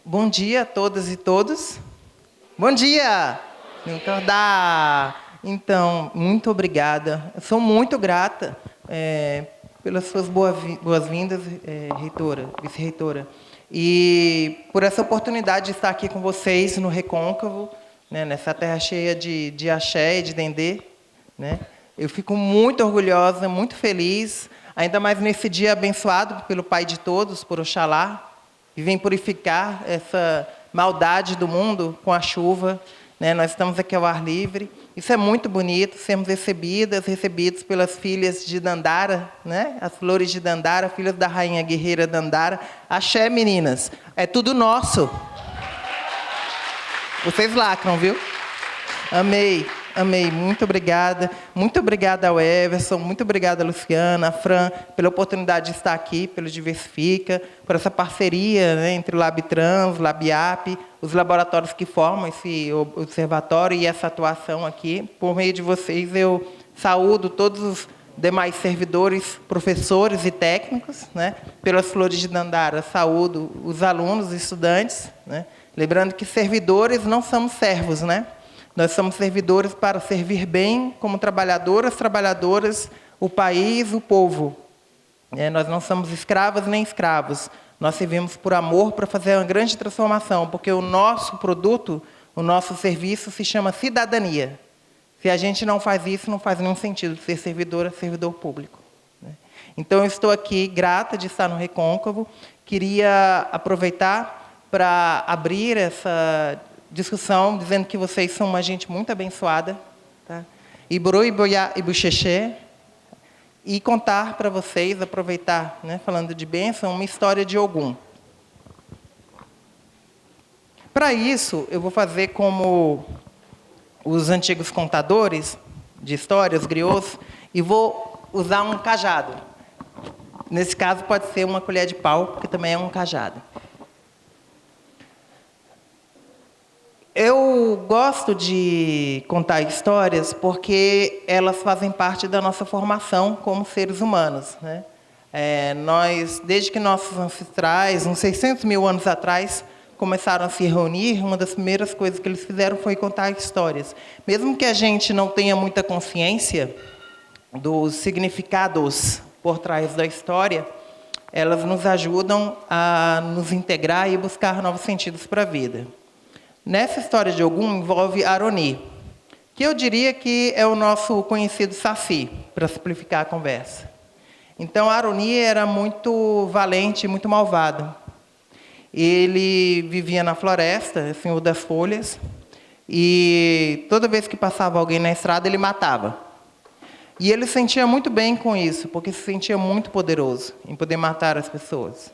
Bom dia a todas e todos. Bom dia! Então, muito obrigada. Eu sou muito grata pelas suas boas-vindas, reitora, vice-reitora. E por essa oportunidade de estar aqui com vocês no Recôncavo, né, nessa terra cheia de axé e de dendê. Né? Eu fico muito orgulhosa, muito feliz, ainda mais nesse dia abençoado pelo Pai de todos, por Oxalá, que vem purificar essa maldade do mundo com a chuva. Né? Nós estamos aqui ao ar livre. Isso é muito bonito, sermos recebidos pelas filhas de Dandara, né? As flores de Dandara, filhas da rainha guerreira Dandara. Axé, meninas, é tudo nosso. Vocês lacram, viu? Amei. Amei, muito obrigada. Muito obrigada ao Everson, muito obrigada a Luciana, a Fran, pela oportunidade de estar aqui, pelo Diversifica, por essa parceria, né, entre o LabTrans, o LabIAP, os laboratórios que formam esse observatório e essa atuação aqui. Por meio de vocês, eu saúdo todos os demais servidores, professores e técnicos, né, pelas flores de Dandara, saúdo os alunos, os estudantes, né, lembrando que servidores não somos servos, né? Nós somos servidores para servir bem, como trabalhadoras, o país, o povo. Nós não somos escravas nem escravos. Nós servimos por amor para fazer uma grande transformação, porque o nosso produto, o nosso serviço se chama cidadania. Se a gente não faz isso, não faz nenhum sentido ser servidor público. Então, eu estou aqui grata de estar no Recôncavo. Queria aproveitar para abrir essa discussão, dizendo que vocês são uma gente muito abençoada, tá? Iborô, Iboiá e Buxexê, e contar para vocês, aproveitar, né, falando de bênção, uma história de Ogum. Para isso, eu vou fazer como os antigos contadores de histórias, os griots, e vou usar um cajado. Nesse caso, pode ser uma colher de pau, porque também é um cajado. Eu gosto de contar histórias porque elas fazem parte da nossa formação como seres humanos. Né? Nós, desde que nossos ancestrais, uns 600 mil anos atrás, começaram a se reunir, uma das primeiras coisas que eles fizeram foi contar histórias. Mesmo que a gente não tenha muita consciência dos significados por trás da história, elas nos ajudam a nos integrar e buscar novos sentidos para a vida. Nessa história de Ogum envolve Aroni, que eu diria que é o nosso conhecido Saci, para simplificar a conversa. Então, Aroni era muito valente, muito malvado. Ele vivia na floresta, Senhor das Folhas, e toda vez que passava alguém na estrada, ele matava. E ele se sentia muito bem com isso, porque se sentia muito poderoso em poder matar as pessoas.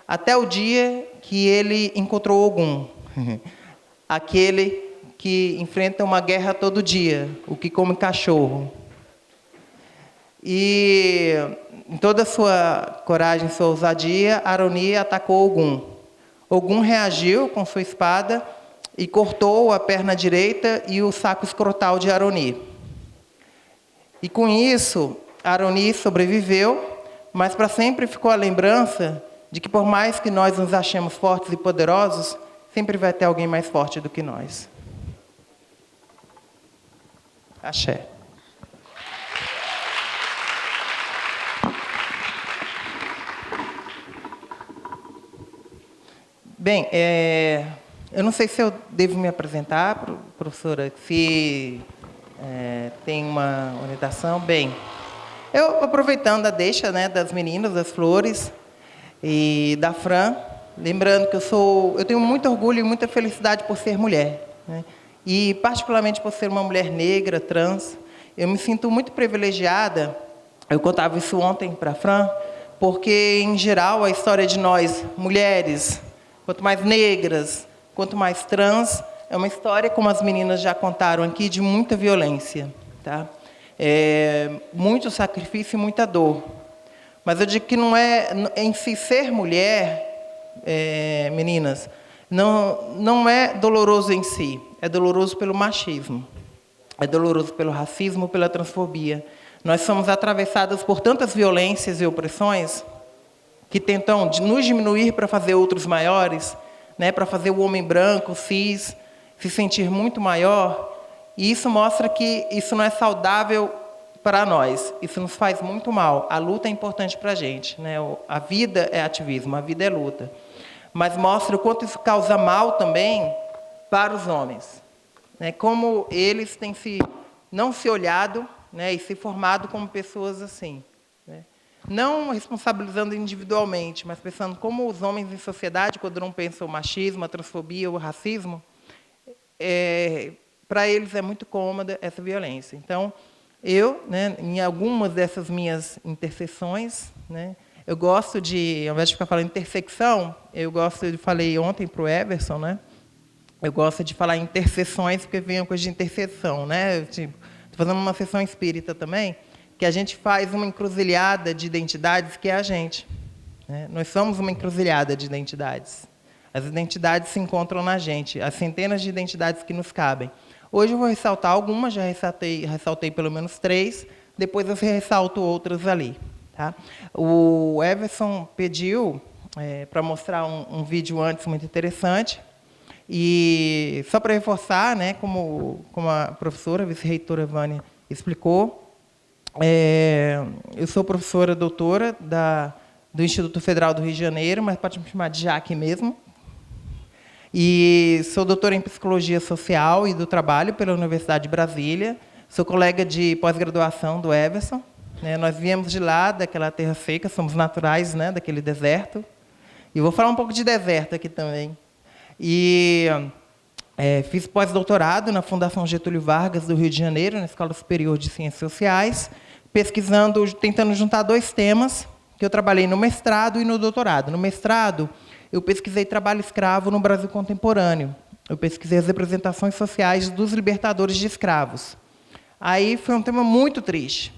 Até o dia que ele encontrou Ogum, aquele que enfrenta uma guerra todo dia, o que come cachorro. E, em toda a sua coragem, sua ousadia, Aroni atacou Ogum. Ogum reagiu com sua espada e cortou a perna direita e o saco escrotal de Aroni. E, com isso, Aroni sobreviveu, mas para sempre ficou a lembrança de que, por mais que nós nos achemos fortes e poderosos, sempre vai ter alguém mais forte do que nós. Axé. Bem, eu não sei se eu devo me apresentar, professora, se tem uma orientação. Bem, eu aproveitando a deixa, né, das meninas, das flores e da Fran, lembrando que eu tenho muito orgulho e muita felicidade por ser mulher, né? E particularmente por ser uma mulher negra, trans. Eu me sinto muito privilegiada, eu contava isso ontem para a Fran, porque, em geral, a história de nós, mulheres, quanto mais negras, quanto mais trans, é uma história, como as meninas já contaram aqui, de muita violência. Tá? Muito sacrifício e muita dor. Mas eu digo que não é, em si, ser mulher, meninas, não é doloroso em si, é doloroso pelo machismo, é doloroso pelo racismo, pela transfobia. Nós somos atravessadas por tantas violências e opressões que tentam nos diminuir para fazer outros maiores, né, para fazer o homem branco, cis, se sentir muito maior. E isso mostra que isso não é saudável para nós. Isso nos faz muito mal. A luta é importante para a gente, né? A vida é ativismo, a vida é luta. Mas mostra o quanto isso causa mal também para os homens, né? Como eles têm não se olhado, né, e se formado como pessoas assim, né? Não responsabilizando individualmente, mas pensando como os homens em sociedade, quando não pensam o machismo, a transfobia, o racismo, para eles é muito cômoda essa violência. Então, eu, né, em algumas dessas minhas interseções, né, eu gosto de, ao invés de ficar falando intersecção, falei ontem para o Everson, né, eu gosto de falar interseções, porque vem uma coisa de interseção, né? Estou fazendo uma sessão espírita também, que a gente faz uma encruzilhada de identidades, que é a gente, né? Nós somos uma encruzilhada de identidades. As identidades se encontram na gente, as centenas de identidades que nos cabem. Hoje eu vou ressaltar algumas, já ressaltei pelo menos 3, depois eu ressalto outras ali. Tá? O Everson pediu para mostrar um vídeo antes muito interessante, e só para reforçar, né, como a professora, a vice-reitora Vânia explicou, eu sou professora doutora do Instituto Federal do Rio de Janeiro, mas pode me chamar de Jaque mesmo. E sou doutora em Psicologia Social e do Trabalho pela Universidade de Brasília. Sou colega de pós-graduação do Everson, né? Nós viemos de lá, daquela terra seca, somos naturais, né, daquele deserto. E vou falar um pouco de deserto aqui também. E fiz pós-doutorado na Fundação Getúlio Vargas, do Rio de Janeiro, na Escola Superior de Ciências Sociais, pesquisando, tentando juntar 2 temas, que eu trabalhei no mestrado e no doutorado. No mestrado, eu pesquisei trabalho escravo no Brasil contemporâneo. Eu pesquisei as representações sociais dos libertadores de escravos. Aí foi um tema muito triste.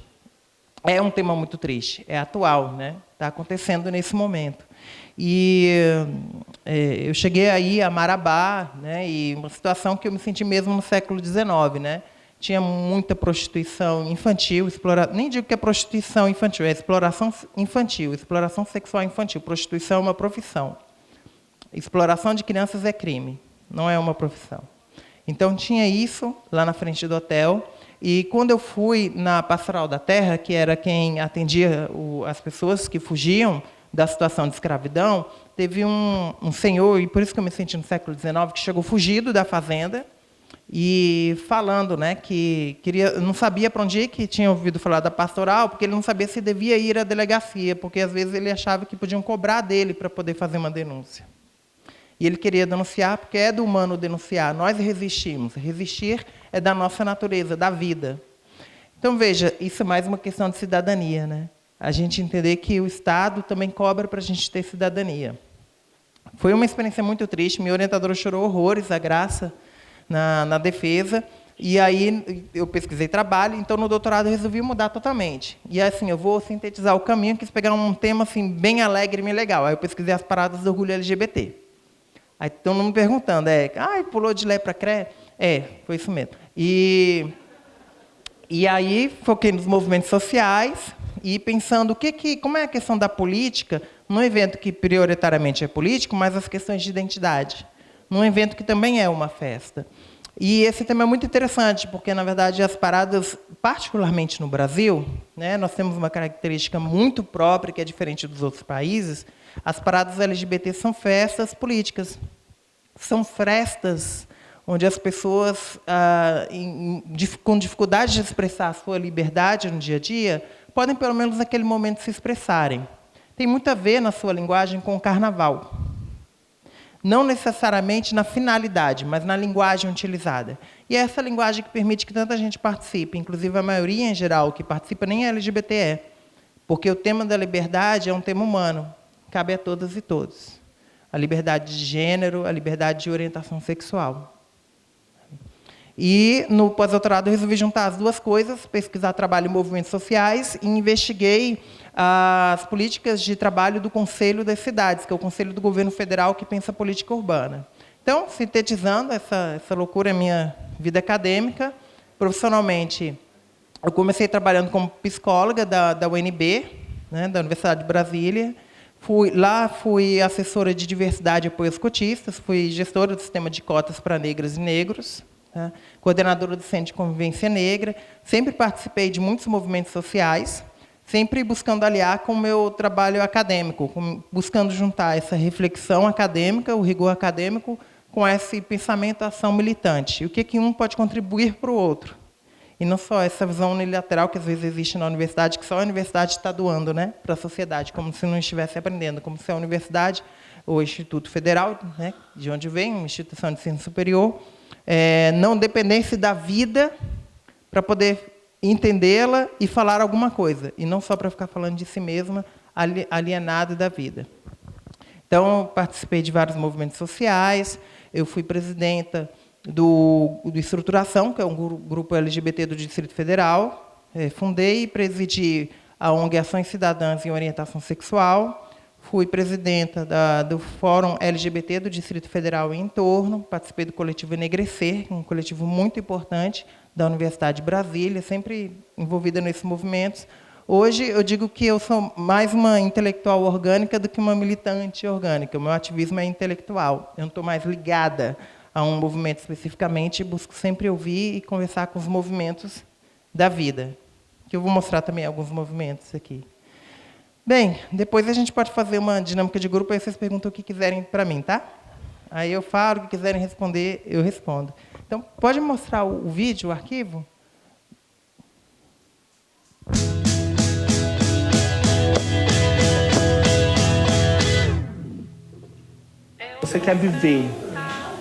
É um tema muito triste, é atual, né? Está acontecendo nesse momento. E eu cheguei aí a Marabá, né? E uma situação que eu me senti mesmo no século XIX, né? Tinha muita prostituição infantil, nem digo que é prostituição infantil, é exploração infantil, exploração sexual infantil. Prostituição é uma profissão. Exploração de crianças é crime, não é uma profissão. Então, tinha isso lá na frente do hotel. E, quando eu fui na Pastoral da Terra, que era quem atendia as pessoas que fugiam da situação de escravidão, teve um senhor, e por isso que eu me senti no século XIX, que chegou fugido da fazenda e falando, né, que não sabia para onde ir, que tinha ouvido falar da pastoral, porque ele não sabia se devia ir à delegacia, porque, às vezes, ele achava que podiam cobrar dele para poder fazer uma denúncia. E ele queria denunciar, porque é do humano denunciar. Nós resistimos. Resistir é da nossa natureza, da vida. Então, veja, isso é mais uma questão de cidadania, né? A gente entender que o Estado também cobra para a gente ter cidadania. Foi uma experiência muito triste. Minha orientadora chorou horrores, a Graça, na defesa. E aí eu pesquisei trabalho, então no doutorado eu resolvi mudar totalmente. E assim, eu vou sintetizar o caminho, quis pegar um tema assim, bem alegre e bem legal. Aí eu pesquisei as paradas do orgulho LGBT. Aí estão me perguntando, pulou de Lé para Cré? Foi isso mesmo. E aí foquei nos movimentos sociais e pensando como é a questão da política, num evento que prioritariamente é político, mas as questões de identidade, num evento que também é uma festa. E esse tema é muito interessante, porque, na verdade, as paradas, particularmente no Brasil, né, nós temos uma característica muito própria, que é diferente dos outros países. As paradas LGBT são festas políticas. São festas onde as pessoas, com dificuldade de expressar a sua liberdade no dia a dia, podem, pelo menos naquele momento, se expressarem. Tem muito a ver, na sua linguagem, com o carnaval. Não necessariamente na finalidade, mas na linguagem utilizada. E é essa linguagem que permite que tanta gente participe, inclusive a maioria, em geral, que participa nem é LGBT, porque o tema da liberdade é um tema humano, cabe a todas e todos. A liberdade de gênero, a liberdade de orientação sexual. E, no pós-doutorado, eu resolvi juntar as 2 coisas, pesquisar trabalho em movimentos sociais, e investiguei as políticas de trabalho do Conselho das Cidades, que é o Conselho do Governo Federal que pensa a política urbana. Então, sintetizando, essa loucura é minha vida acadêmica. Profissionalmente, eu comecei trabalhando como psicóloga da UNB, né, da Universidade de Brasília. Fui assessora de diversidade e apoio aos cotistas, fui gestora do sistema de cotas para negras e negros, tá? Coordenadora do Centro de Convivência Negra. Sempre participei de muitos movimentos sociais, sempre buscando aliar com o meu trabalho acadêmico, buscando juntar essa reflexão acadêmica, o rigor acadêmico, com esse pensamento, ação militante. E o que um pode contribuir para o outro. E não só essa visão unilateral que às vezes existe na universidade, que só a universidade está doando, né, para a sociedade, como se não estivesse aprendendo, como se a universidade, o Instituto Federal, né, de onde vem, uma instituição de ensino superior, não dependesse da vida para poder entendê-la e falar alguma coisa, e não só para ficar falando de si mesma, alienado da vida. Então, participei de vários movimentos sociais, eu fui presidenta do Estruturação, que é um grupo LGBT do Distrito Federal. Fundei e presidi a ONG Ações Cidadãs em Orientação Sexual. Fui presidenta do Fórum LGBT do Distrito Federal e entorno. Participei do coletivo Enegrecer, um coletivo muito importante da Universidade de Brasília, sempre envolvida nesses movimentos. Hoje, eu digo que eu sou mais uma intelectual orgânica do que uma militante orgânica. O meu ativismo é intelectual. Eu não estou mais ligada a um movimento especificamente, busco sempre ouvir e conversar com os movimentos da vida, que eu vou mostrar também alguns movimentos aqui. Bem, depois a gente pode fazer uma dinâmica de grupo, aí vocês perguntam o que quiserem para mim, tá? Aí eu falo, o que quiserem responder, eu respondo. Então, pode mostrar o vídeo, o arquivo? Você quer viver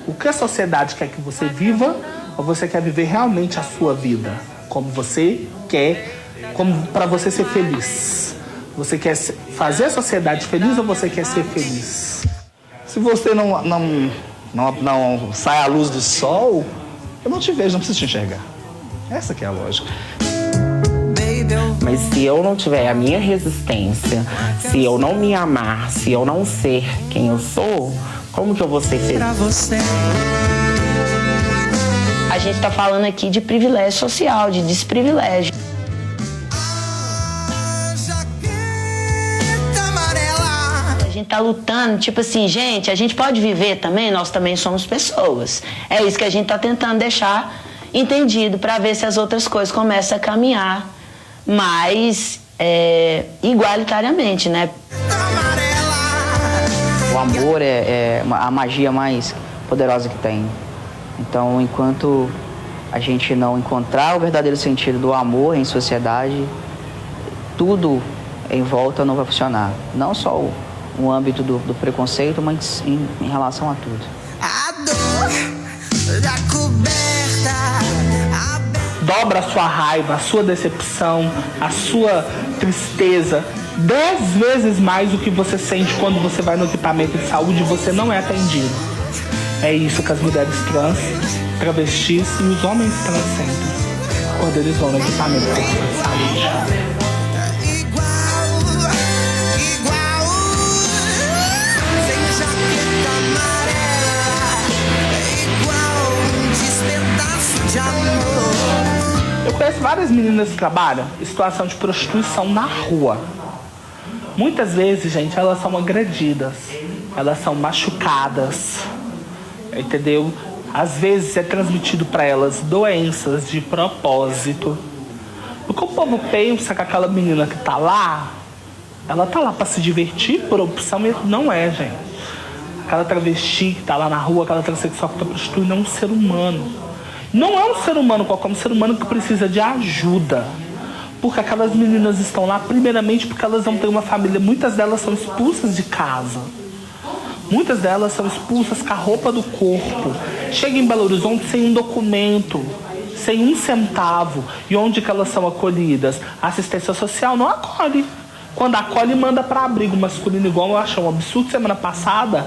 o que a sociedade quer que você viva, ou você quer viver realmente a sua vida, como você quer, como para você ser feliz? Você quer fazer a sociedade feliz ou você quer ser feliz? Se você não sai à luz do sol, eu não te vejo, não preciso te enxergar. Essa que é a lógica. Mas se eu não tiver a minha resistência, se eu não me amar, se eu não ser quem eu sou, como que eu vou ser feliz? A gente tá falando aqui de privilégio social, de desprivilégio. A gente tá lutando, tipo assim, gente, a gente pode viver também, nós também somos pessoas. É isso que a gente tá tentando deixar entendido para ver se as outras coisas começam a caminhar mais igualitariamente, né? O amor é a magia mais poderosa que tem. Então, enquanto a gente não encontrar o verdadeiro sentido do amor em sociedade, tudo em volta não vai funcionar. Não só o âmbito do preconceito, mas em relação a tudo. A dor da coberta. Dobra a sua raiva, a sua decepção, a sua tristeza 10 vezes mais do que você sente quando você vai no equipamento de saúde e você não é atendido. É isso que as mulheres trans, travestis e os homens trans sentem quando eles vão no equipamento de saúde. Eu conheço várias meninas que trabalham em situação de prostituição na rua. Muitas vezes, gente, elas são agredidas, elas são machucadas, entendeu? Às vezes é transmitido para elas doenças de propósito. Porque o povo pensa que aquela menina que tá lá, ela tá lá para se divertir por opção, e não é, gente. Aquela travesti que tá lá na rua, aquela transexual que tá prostituindo, é um ser humano. Não é um ser humano qualquer, é um ser humano que precisa de ajuda. Porque aquelas meninas estão lá, primeiramente, porque elas não têm uma família. Muitas delas são expulsas de casa. Muitas delas são expulsas com a roupa do corpo. Chegam em Belo Horizonte sem um documento, sem um centavo. E onde que elas são acolhidas? A assistência social não acolhe. Quando acolhe, manda para abrigo masculino, igual eu acho um absurdo. Semana passada,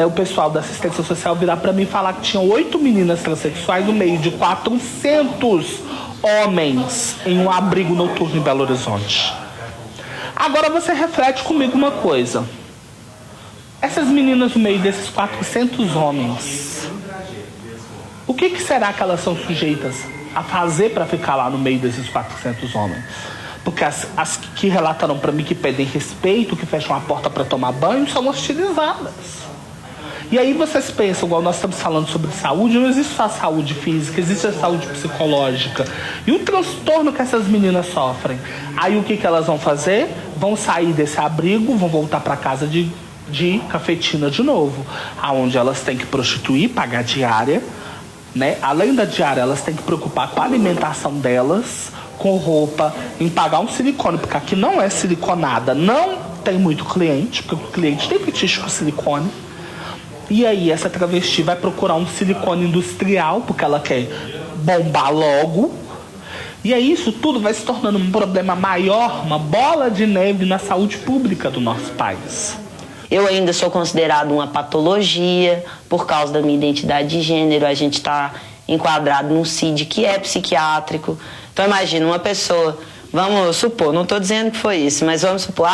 o pessoal da assistência social virar para mim e falar que tinham 8 meninas transexuais no meio de 400 homens em um abrigo noturno em Belo Horizonte. Agora você reflete comigo uma coisa. Essas meninas no meio desses 400 homens, o que será que elas são sujeitas a fazer para ficar lá no meio desses 400 homens? Porque as que relataram para mim que pedem respeito, que fecham a porta para tomar banho, são hostilizadas. E aí vocês pensam, igual nós estamos falando sobre saúde, não existe só a saúde física, existe a saúde psicológica. E o transtorno que essas meninas sofrem. Aí o que elas vão fazer? Vão sair desse abrigo, vão voltar para casa de cafetina de novo, aonde elas têm que prostituir, pagar diária, né? Além da diária, elas têm que preocupar com a alimentação delas, com roupa, em pagar um silicone, porque aqui não é siliconada, não tem muito cliente, porque o cliente tem fetiche com silicone. E aí essa travesti vai procurar um silicone industrial, porque ela quer bombar logo. E aí isso tudo vai se tornando um problema maior, uma bola de neve na saúde pública do nosso país. Eu ainda sou considerada uma patologia por causa da minha identidade de gênero. A gente está enquadrado num CID que é psiquiátrico. Então imagina uma pessoa, vamos supor, não estou dizendo que foi isso, mas vamos supor,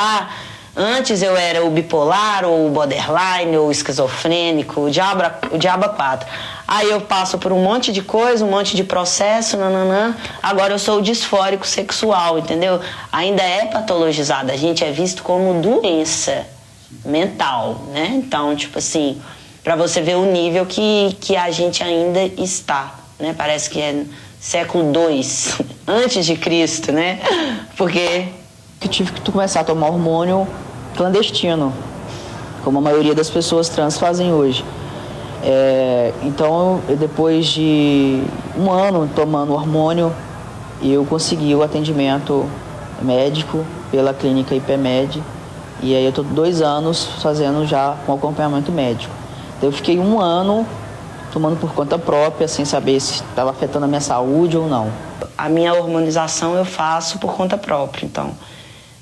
antes eu era o bipolar, ou o borderline, ou o esquizofrênico, o diabo 4. Aí eu passo por um monte de coisa, um monte de processo, agora eu sou o disfórico sexual, entendeu? Ainda é patologizado, a gente é visto como doença mental, né? Então, tipo assim, para você ver o nível que a gente ainda está, né? Parece que é século II, antes de Cristo, né? Porque eu tive que começar a tomar hormônio clandestino, como a maioria das pessoas trans fazem hoje. Então, depois de um ano tomando hormônio, eu consegui o atendimento médico pela clínica IPMED. E aí eu estou 2 anos fazendo já com acompanhamento médico. Então, eu fiquei 1 ano tomando por conta própria, sem saber se estava afetando a minha saúde ou não. A minha hormonização eu faço por conta própria, então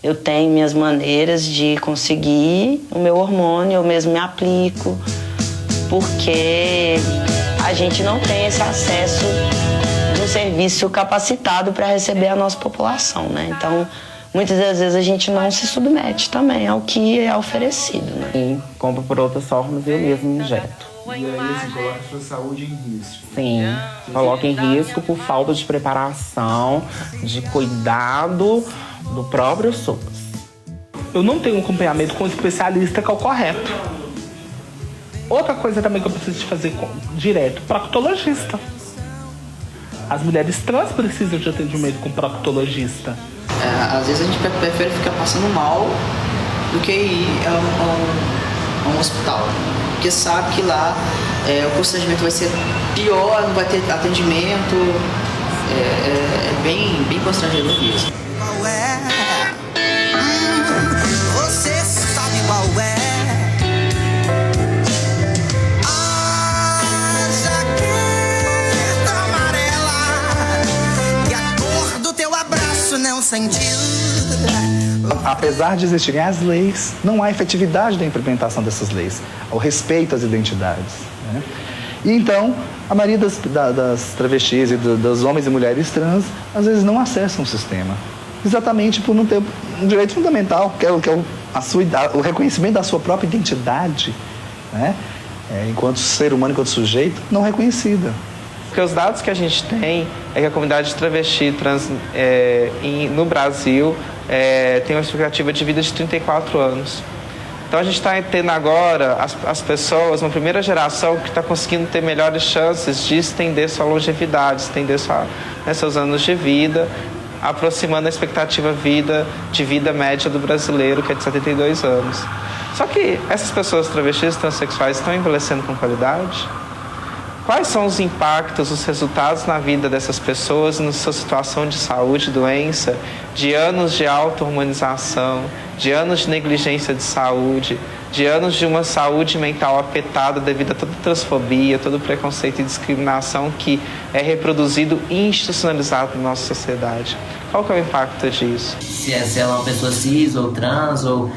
eu tenho minhas maneiras de conseguir o meu hormônio, eu mesmo me aplico, porque a gente não tem esse acesso de um serviço capacitado para receber a nossa população, né? Então, muitas das vezes a gente não se submete também ao que é oferecido, né? Sim, compro por outras formas e eu mesmo injeto. E aí, assim, coloca a sua saúde em risco. Sim, coloca em risco por falta de preparação, de cuidado do próprio SUS. Eu não tenho um acompanhamento com um especialista que é o correto. Outra coisa também que eu preciso de fazer direto, proctologista. As mulheres trans precisam de atendimento com proctologista. Às vezes a gente prefere ficar passando mal do que ir a um hospital. Porque sabe que lá o procedimento vai ser pior, não vai ter atendimento. É bem constrangedor mesmo. Você sabe qual é. A jaqueta amarela e a cor do teu abraço não sentiu. Apesar de existirem as leis, não há efetividade da implementação dessas leis, ao respeito às identidades, né? E então, a maioria das travestis e dos homens e mulheres trans, às vezes não acessam o sistema. Exatamente por não ter um direito fundamental, que é o reconhecimento da sua própria identidade, né? Enquanto ser humano, enquanto sujeito, não reconhecida. Porque os dados que a gente tem é que a comunidade travesti trans no Brasil tem uma expectativa de vida de 34 anos. Então a gente está tendo agora as pessoas, uma primeira geração que está conseguindo ter melhores chances de estender sua longevidade, estender seus anos de vida, aproximando a expectativa de vida média do brasileiro, que é de 72 anos. Só que essas pessoas travestis e transexuais estão envelhecendo com qualidade? Quais são os impactos, os resultados na vida dessas pessoas, na sua situação de saúde, doença, de anos de auto-hormonização, de anos de negligência de saúde, de anos de uma saúde mental afetada devido a toda transfobia, todo preconceito e discriminação que é reproduzido e institucionalizado na nossa sociedade? Qual que é o impacto disso? Se ela é uma pessoa cis ou trans, ou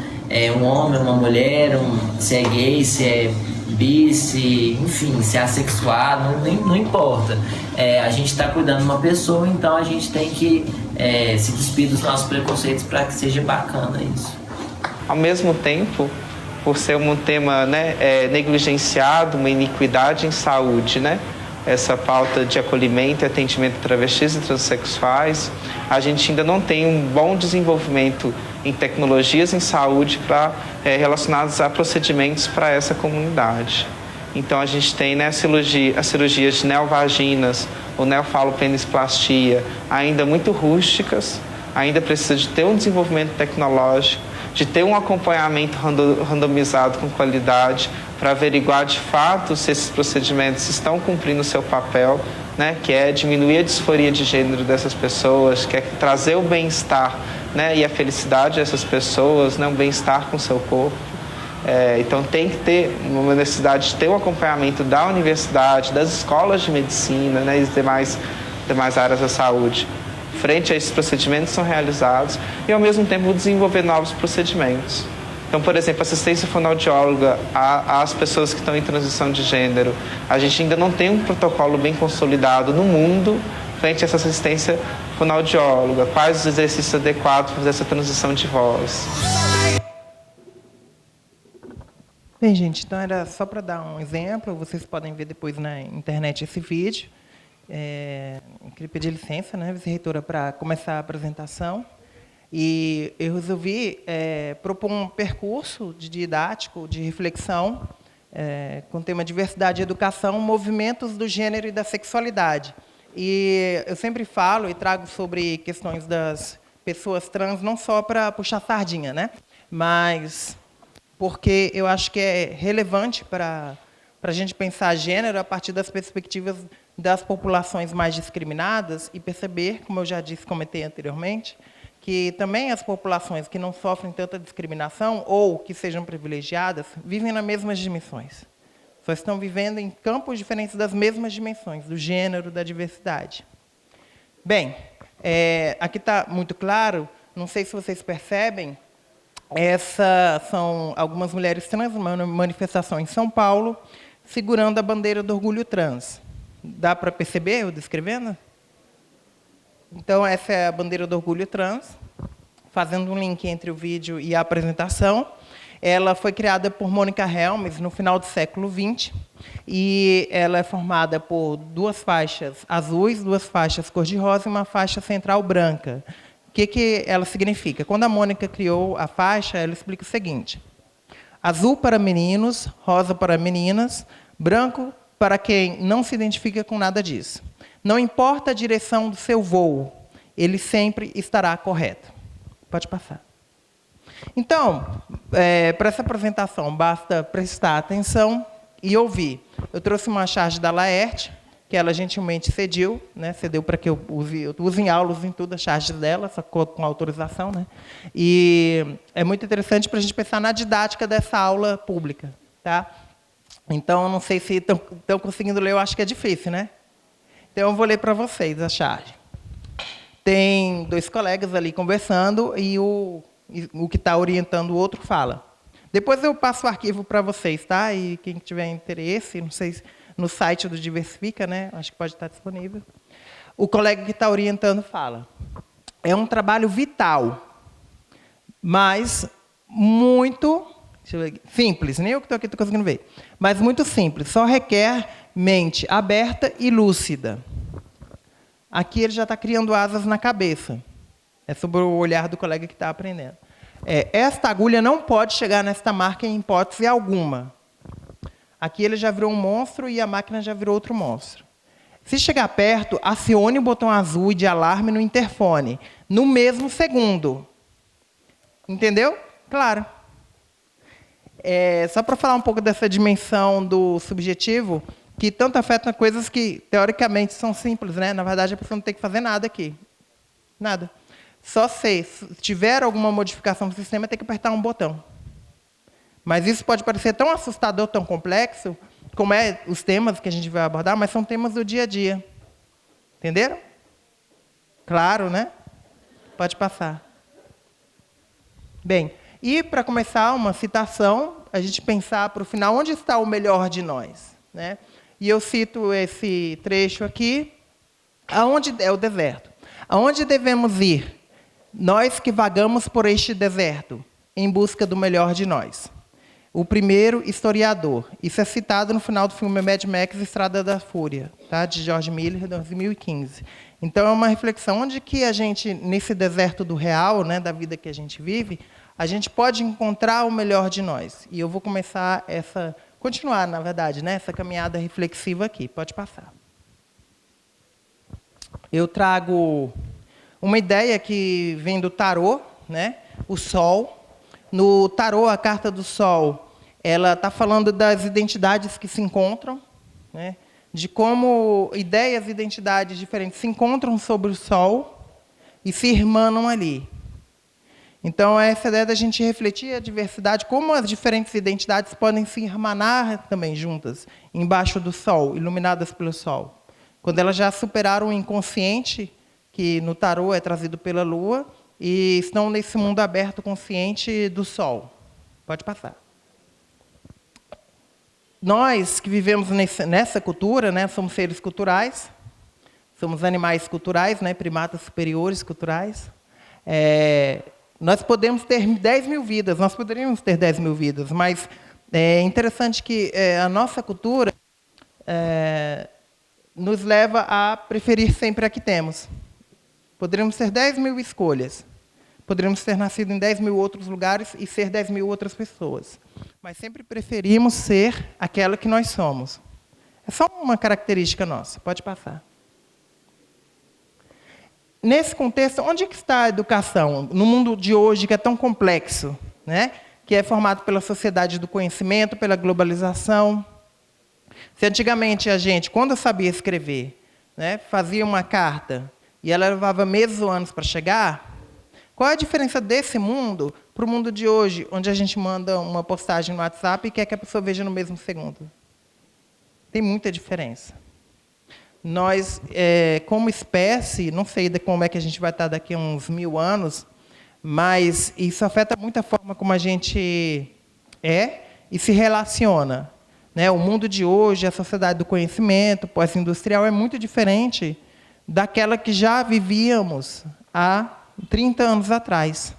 um homem, uma mulher, se é gay, se é bi, enfim, se é assexuado, não importa. A gente está cuidando de uma pessoa, então a gente tem que se despir dos nossos preconceitos para que seja bacana isso. Ao mesmo tempo, por ser um tema negligenciado, uma iniquidade em saúde, essa pauta de acolhimento e atendimento a travestis e transexuais, a gente ainda não tem um bom desenvolvimento em tecnologias em saúde relacionadas a procedimentos para essa comunidade. Então, a gente tem, né, as cirurgias de neovaginas ou neofalopennisplastia ainda muito rústicas, ainda precisa de ter um desenvolvimento tecnológico, de ter um acompanhamento randomizado com qualidade para averiguar de fato se esses procedimentos estão cumprindo o seu papel, né, que é diminuir a disforia de gênero dessas pessoas, que é trazer o bem-estar, né, e a felicidade dessas pessoas, né, um bem-estar com o seu corpo. Então tem que ter uma necessidade de ter um acompanhamento da universidade, das escolas de medicina, né, e demais áreas da saúde. Frente a esses procedimentos que são realizados e, ao mesmo tempo, desenvolver novos procedimentos. Então, por exemplo, assistência fonoaudióloga às pessoas que estão em transição de gênero. A gente ainda não tem um protocolo bem consolidado no mundo frente a essa assistência fonoaudióloga. Quais os exercícios adequados para fazer essa transição de voz? Bem, gente, então era só para dar um exemplo. Vocês podem ver depois na internet esse vídeo. Eu queria pedir licença, né, vice-reitora, para começar a apresentação. E eu resolvi propor um percurso didático, de reflexão, com o tema Diversidade e Educação, Movimentos do Gênero e da Sexualidade. E eu sempre falo e trago sobre questões das pessoas trans, não só para puxar sardinha, né, mas porque eu acho que é relevante para a gente pensar gênero a partir das perspectivas das populações mais discriminadas e perceber, como eu já disse, comentei anteriormente, que também as populações que não sofrem tanta discriminação ou que sejam privilegiadas vivem nas mesmas dimensões. Só estão vivendo em campos diferentes das mesmas dimensões, do gênero, da diversidade. Bem, aqui está muito claro, não sei se vocês percebem, essas são algumas mulheres trans, uma manifestação em São Paulo, segurando a bandeira do orgulho trans. Dá para perceber eu descrevendo? Então, essa é a bandeira do orgulho trans, fazendo um link entre o vídeo e a apresentação. Ela foi criada por Mônica Helmes no final do século XX, e ela é formada por 2 faixas azuis, 2 faixas cor-de-rosa e uma faixa central branca. O que ela significa? Quando a Mônica criou a faixa, ela explica o seguinte: azul para meninos, rosa para meninas, branco para quem não se identifica com nada disso. Não importa a direção do seu voo, ele sempre estará correto. Pode passar. Então, para essa apresentação, basta prestar atenção e ouvir. Eu trouxe uma charge da Laerte, que ela gentilmente cedeu, né, cedeu para que eu uso em aulas, em tudo, as charges dela, só com autorização, né? E é muito interessante para a gente pensar na didática dessa aula pública, tá? Então, não sei se estão conseguindo ler, eu acho que é difícil, né? Então, eu vou ler para vocês a charge. Tem 2 colegas ali conversando e o que está orientando o outro fala. Depois eu passo o arquivo para vocês, tá? E quem tiver interesse, não sei se no site do Diversifica, né? Acho que pode estar disponível. O colega que está orientando fala: é um trabalho vital, mas muito simples, nem eu que estou aqui estou conseguindo ver, mas muito simples, só requer mente aberta e lúcida. Aqui ele já está criando asas na cabeça. É sobre o olhar do colega que está aprendendo. Esta agulha não pode chegar nesta marca em hipótese alguma. Aqui ele já virou um monstro e a máquina já virou outro monstro. Se chegar perto, acione o botão azul de alarme no interfone, no mesmo segundo. Entendeu? Claro. Só para falar um pouco dessa dimensão do subjetivo, que tanto afeta coisas que, teoricamente, são simples, né? Na verdade, a pessoa não tem que fazer nada aqui. Nada. Só se tiver alguma modificação do sistema, tem que apertar um botão. Mas isso pode parecer tão assustador, tão complexo, como os temas que a gente vai abordar, mas são temas do dia a dia. Entenderam? Claro, né? Pode passar. Bem, e para começar uma citação, a gente pensar para o final, onde está o melhor de nós, né? E eu cito esse trecho aqui: aonde é o deserto? Aonde devemos ir? Nós que vagamos por este deserto, em busca do melhor de nós. o primeiro historiador. Isso é citado no final do filme Mad Max Estrada da Fúria, tá? De George Miller, de 2015. Então, é uma reflexão onde que a gente, nesse deserto do real, né, da vida que a gente vive, a gente pode encontrar o melhor de nós. E eu vou continuar, na verdade, né, essa caminhada reflexiva aqui. Pode passar. Eu trago uma ideia que vem do tarô, né, o Sol. No tarô, a carta do Sol, ela está falando das identidades que se encontram, né, de como ideias e identidades diferentes se encontram sobre o Sol e se irmanam ali. Então, essa ideia da gente refletir a diversidade, como as diferentes identidades podem se irmanar também juntas, embaixo do Sol, iluminadas pelo Sol. Quando elas já superaram o inconsciente, que no tarô é trazido pela Lua, e estão nesse mundo aberto consciente do Sol. Pode passar. Nós que vivemos nessa cultura, né, somos seres culturais, somos animais culturais, né, primatas superiores culturais. Nós podemos ter 10 mil vidas, nós poderíamos ter 10 mil vidas, mas é interessante que a nossa cultura nos leva a preferir sempre a que temos. Poderíamos ter 10 mil escolhas. Poderíamos ter nascido em 10 mil outros lugares e ser 10 mil outras pessoas. Mas sempre preferimos ser aquela que nós somos. É só uma característica nossa. Pode passar. Nesse contexto, onde que está a educação? No mundo de hoje, que é tão complexo, né? Que é formado pela sociedade do conhecimento, pela globalização. Se antigamente a gente, quando sabia escrever, né, fazia uma carta e ela levava meses ou anos para chegar, qual é a diferença desse mundo para o mundo de hoje, onde a gente manda uma postagem no WhatsApp e quer que a pessoa veja no mesmo segundo? Tem muita diferença. Nós, como espécie, não sei como é que a gente vai estar daqui a uns 1000 anos, mas isso afeta muito a forma como a gente é e se relaciona. Né? O mundo de hoje, a sociedade do conhecimento, pós-industrial, é muito diferente daquela que já vivíamos há 30 anos atrás.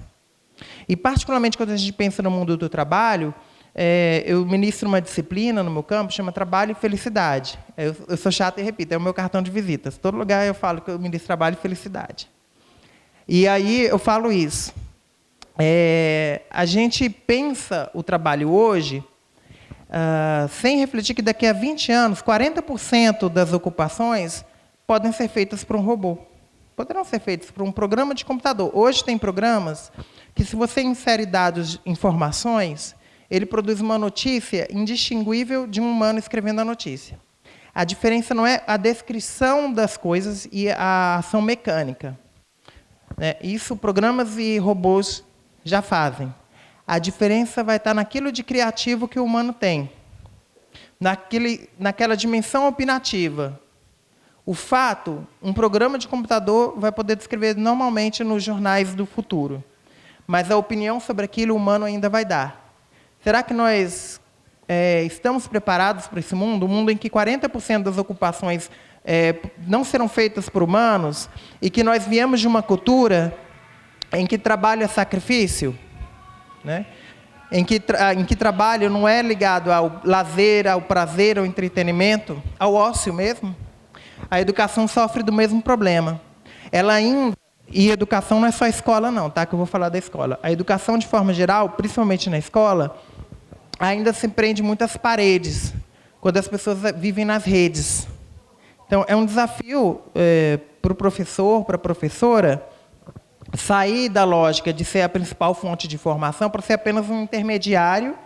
E, particularmente, quando a gente pensa no mundo do trabalho, eu ministro uma disciplina no meu campo, chama Trabalho e Felicidade. Eu sou chata e repito, é o meu cartão de visitas. Todo lugar eu falo que eu ministro Trabalho e Felicidade. E aí eu falo isso. A gente pensa o trabalho hoje sem refletir que daqui a 20 anos, 40% das ocupações podem ser feitas por um robô. Poderão ser feitas por um programa de computador. Hoje tem programas que, se você insere dados, informações, ele produz uma notícia indistinguível de um humano escrevendo a notícia. A diferença não é a descrição das coisas e a ação mecânica. Isso programas e robôs já fazem. A diferença vai estar naquilo de criativo que o humano tem, naquela dimensão opinativa. O fato, um programa de computador vai poder descrever normalmente nos jornais do futuro, mas a opinião sobre aquilo o humano ainda vai dar. Será que nós estamos preparados para esse mundo? Um mundo em que 40% das ocupações não serão feitas por humanos e que nós viemos de uma cultura em que trabalho é sacrifício, né? Em que trabalho não é ligado ao lazer, ao prazer, ao entretenimento, ao ócio mesmo. A educação sofre do mesmo problema. E educação não é só escola, não, tá? Que eu vou falar da escola. A educação, de forma geral, principalmente na escola, ainda se prende muito às paredes, quando as pessoas vivem nas redes. Então, é um desafio para o professor, para a professora, sair da lógica de ser a principal fonte de informação para ser apenas um intermediário,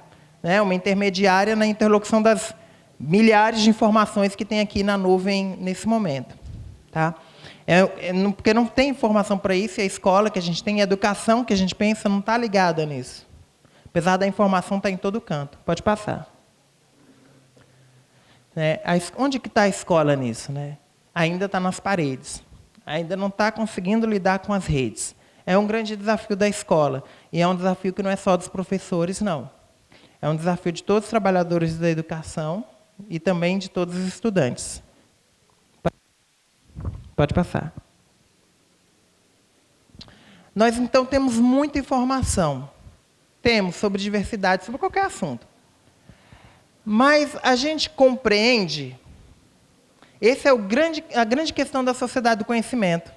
né? Uma intermediária na interlocução das milhares de informações que tem aqui na nuvem nesse momento. Tá? Porque não tem informação para isso, e a escola que a gente tem, a educação que a gente pensa, não está ligada nisso. Apesar da informação estar em todo canto. Pode passar. Onde que está a escola nisso? Né? Ainda está nas paredes. Ainda não está conseguindo lidar com as redes. É um grande desafio da escola. E é um desafio que não é só dos professores, não. É um desafio de todos os trabalhadores da educação e também de todos os estudantes. Pode passar. Nós, então, temos muita informação. Temos sobre diversidade, sobre qualquer assunto. Mas a gente compreende, essa é a grande questão da sociedade do conhecimento.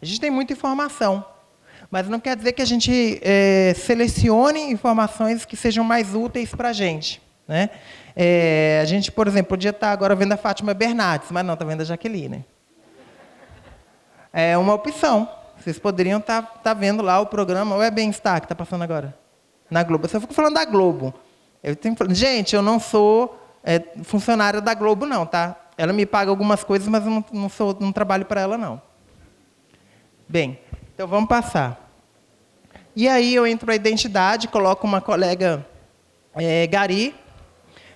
A gente tem muita informação, mas não quer dizer que a gente selecione informações que sejam mais úteis para a gente, né? A gente, por exemplo, podia estar agora vendo a Fátima Bernardes, mas não, está vendo a Jaqueline. É uma opção. Vocês poderiam estar vendo lá o programa, ou é Bem-Estar que está passando agora? Na Globo. Eu só fico falando da Globo. Gente, eu não sou funcionária da Globo, não, tá? Ela me paga algumas coisas, mas eu não trabalho para ela, não. Bem, então vamos passar. E aí eu entro para a identidade, coloco uma colega gari.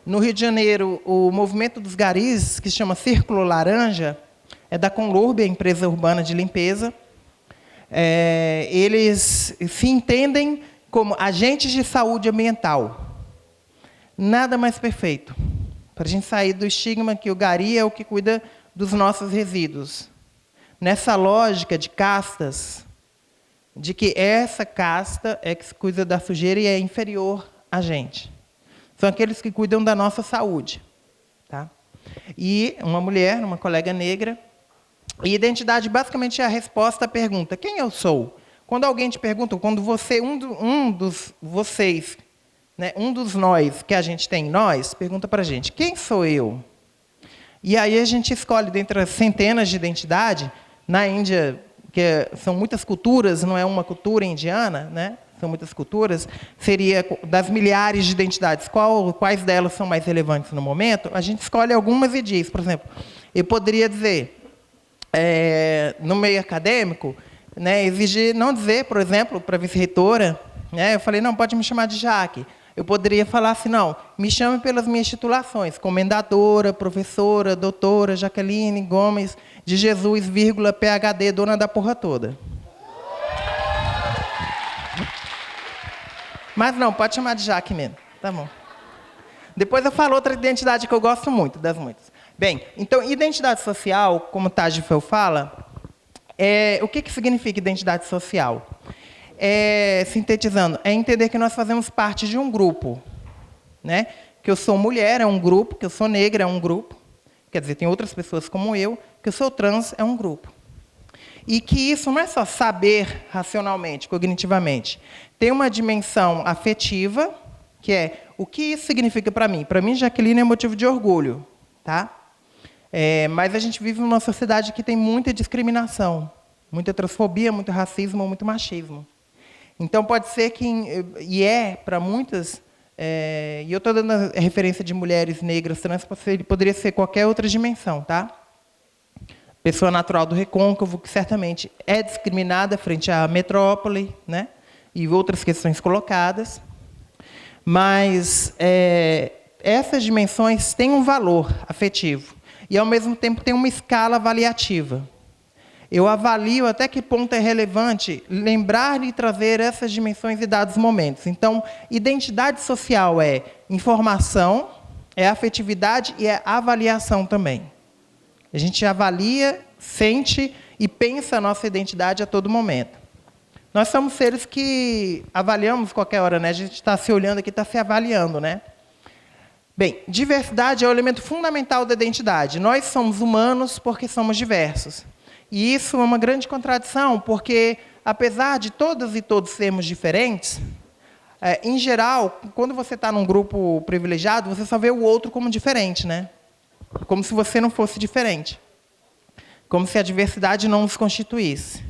No Rio de Janeiro, o movimento dos garis, que se chama Círculo Laranja, é da Conlurb, a empresa urbana de limpeza. Eles se entendem como agentes de saúde ambiental. Nada mais perfeito para a gente sair do estigma que o gari é o que cuida dos nossos resíduos. Nessa lógica de castas, de que essa casta é que cuida da sujeira e é inferior a gente. São aqueles que cuidam da nossa saúde. Tá? E uma mulher, uma colega negra, e identidade basicamente é a resposta à pergunta, quem eu sou? Quando alguém te pergunta, quando você, um dos vocês, né, um dos nós que a gente tem, nós, pergunta para a gente, quem sou eu? E aí a gente escolhe, dentre as centenas de identidades, na Índia, que são muitas culturas, não é uma cultura indiana, né? São muitas culturas, seria das milhares de identidades, quais delas são mais relevantes no momento, a gente escolhe algumas e diz, por exemplo, eu poderia dizer, no meio acadêmico, né, exigir não dizer, por exemplo, para a vice-reitora, né, eu falei, não, pode me chamar de Jaque. Eu poderia falar assim, não, me chame pelas minhas titulações, comendadora, professora, doutora, Jaqueline Gomes de Jesus, vírgula, PhD, dona da porra toda. Mas não, pode chamar de Jaque mesmo. Tá bom. Depois eu falo outra identidade que eu gosto muito, das muitas. Bem, então, identidade social, como o Tadifel fala, o que significa identidade social? Sintetizando, é entender que nós fazemos parte de um grupo. Né? Que eu sou mulher, é um grupo, que eu sou negra, é um grupo. Quer dizer, tem outras pessoas como eu, que eu sou trans, é um grupo. E que isso não é só saber racionalmente, cognitivamente. Tem uma dimensão afetiva, que é o que isso significa para mim. Para mim, Jaqueline é motivo de orgulho. Tá? Mas a gente vive numa sociedade que tem muita discriminação, muita transfobia, muito racismo, muito machismo. Então, pode ser que, para muitas, e eu estou dando a referência de mulheres negras trans, poderia ser qualquer outra dimensão. Tá? Pessoa natural do Recôncavo, que certamente é discriminada frente à metrópole, né? E outras questões colocadas. Mas essas dimensões têm um valor afetivo e, ao mesmo tempo, tem uma escala avaliativa. Eu avalio até que ponto é relevante lembrar e trazer essas dimensões em dados momentos. Então, identidade social é informação, é afetividade e é avaliação também. A gente avalia, sente e pensa a nossa identidade a todo momento. Nós somos seres que avaliamos qualquer hora, né? A gente está se olhando aqui, está se avaliando, né? Bem, diversidade é o elemento fundamental da identidade. Nós somos humanos porque somos diversos. E isso é uma grande contradição, porque, apesar de todas e todos sermos diferentes, em geral, quando você está num grupo privilegiado, você só vê o outro como diferente, né? Como se você não fosse diferente. Como se a diversidade não nos constituísse.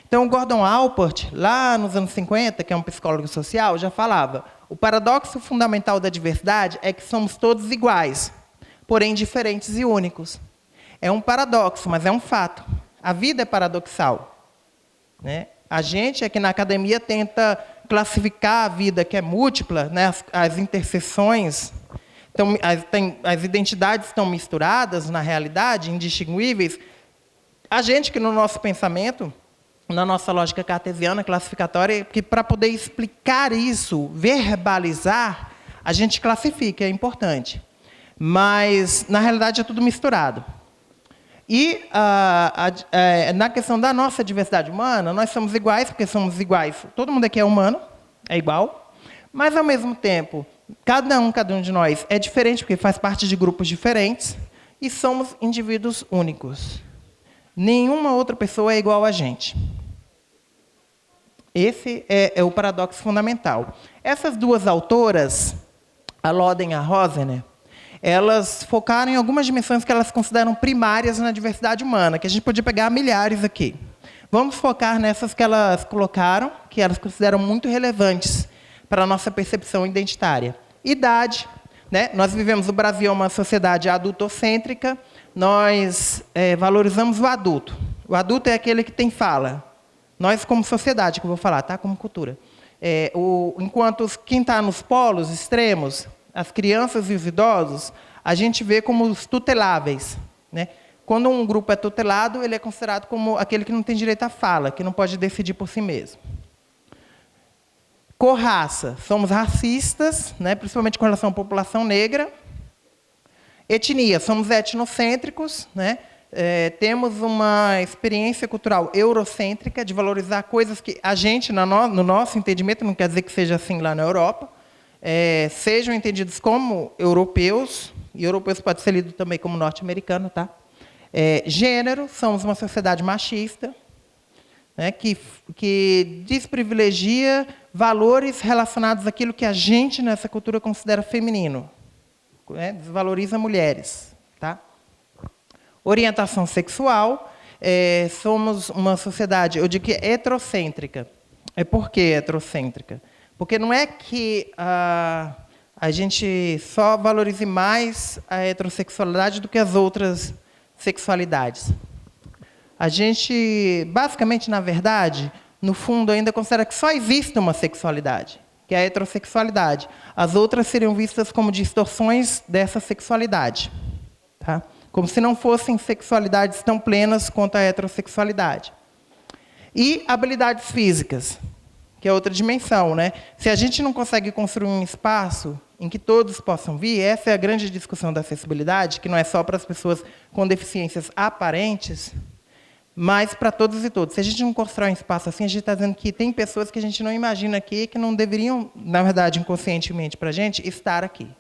Então, o Gordon Allport, lá nos anos 50, que é um psicólogo social, já falava, o paradoxo fundamental da diversidade é que somos todos iguais, porém diferentes e únicos. É um paradoxo, mas é um fato. A vida é paradoxal. Né? A gente, aqui na academia, tenta classificar a vida, que é múltipla, né? As interseções. Então, as identidades estão misturadas, na realidade, indistinguíveis. A gente que, no nosso pensamento, na nossa lógica cartesiana, classificatória, que para poder explicar isso, verbalizar, a gente classifica, é importante. Mas, na realidade, é tudo misturado. E, na questão da nossa diversidade humana, nós somos iguais, porque somos iguais. Todo mundo aqui é humano, é igual. Mas, ao mesmo tempo, cada um de nós é diferente, porque faz parte de grupos diferentes, e somos indivíduos únicos. Nenhuma outra pessoa é igual a gente. Esse é o paradoxo fundamental. Essas duas autoras, a Loden e a Rosner, elas focaram em algumas dimensões que elas consideram primárias na diversidade humana, que a gente podia pegar milhares aqui. Vamos focar nessas que elas colocaram, que elas consideram muito relevantes para a nossa percepção identitária. Idade, né? Nós vivemos, o Brasil é uma sociedade adultocêntrica, nós valorizamos o adulto. O adulto é aquele que tem fala. Nós, como sociedade, que eu vou falar, tá? Como cultura. Enquanto quem está nos polos extremos, as crianças e os idosos, a gente vê como os tuteláveis, né? Quando um grupo é tutelado, ele é considerado como aquele que não tem direito à fala, que não pode decidir por si mesmo. Cor-raça, somos racistas, né? Principalmente com relação à população negra. Etnia, somos etnocêntricos, né? Temos uma experiência cultural eurocêntrica de valorizar coisas que a gente, no nosso entendimento, não quer dizer que seja assim lá na Europa, sejam entendidos como europeus, e europeus pode ser lido também como norte-americano, tá? Gênero, somos uma sociedade machista, né, que desprivilegia valores relacionados àquilo que a gente, nessa cultura, considera feminino, né? Desvaloriza mulheres. Tá? Orientação sexual, somos uma sociedade, eu digo que é heterocêntrica. Por que heterocêntrica? Porque não é que a gente só valorize mais a heterossexualidade do que as outras sexualidades. A gente, basicamente, na verdade, no fundo, ainda considera que só existe uma sexualidade, que é a heterossexualidade. As outras seriam vistas como distorções dessa sexualidade. Tá? Como se não fossem sexualidades tão plenas quanto a heterossexualidade. E habilidades físicas, que é outra dimensão, né? Se a gente não consegue construir um espaço em que todos possam vir, essa é a grande discussão da acessibilidade, que não é só para as pessoas com deficiências aparentes, mas para todos e todas. Se a gente não constrói um espaço assim, a gente está dizendo que tem pessoas que a gente não imagina aqui, que não deveriam, na verdade, inconscientemente para a gente, estar aqui.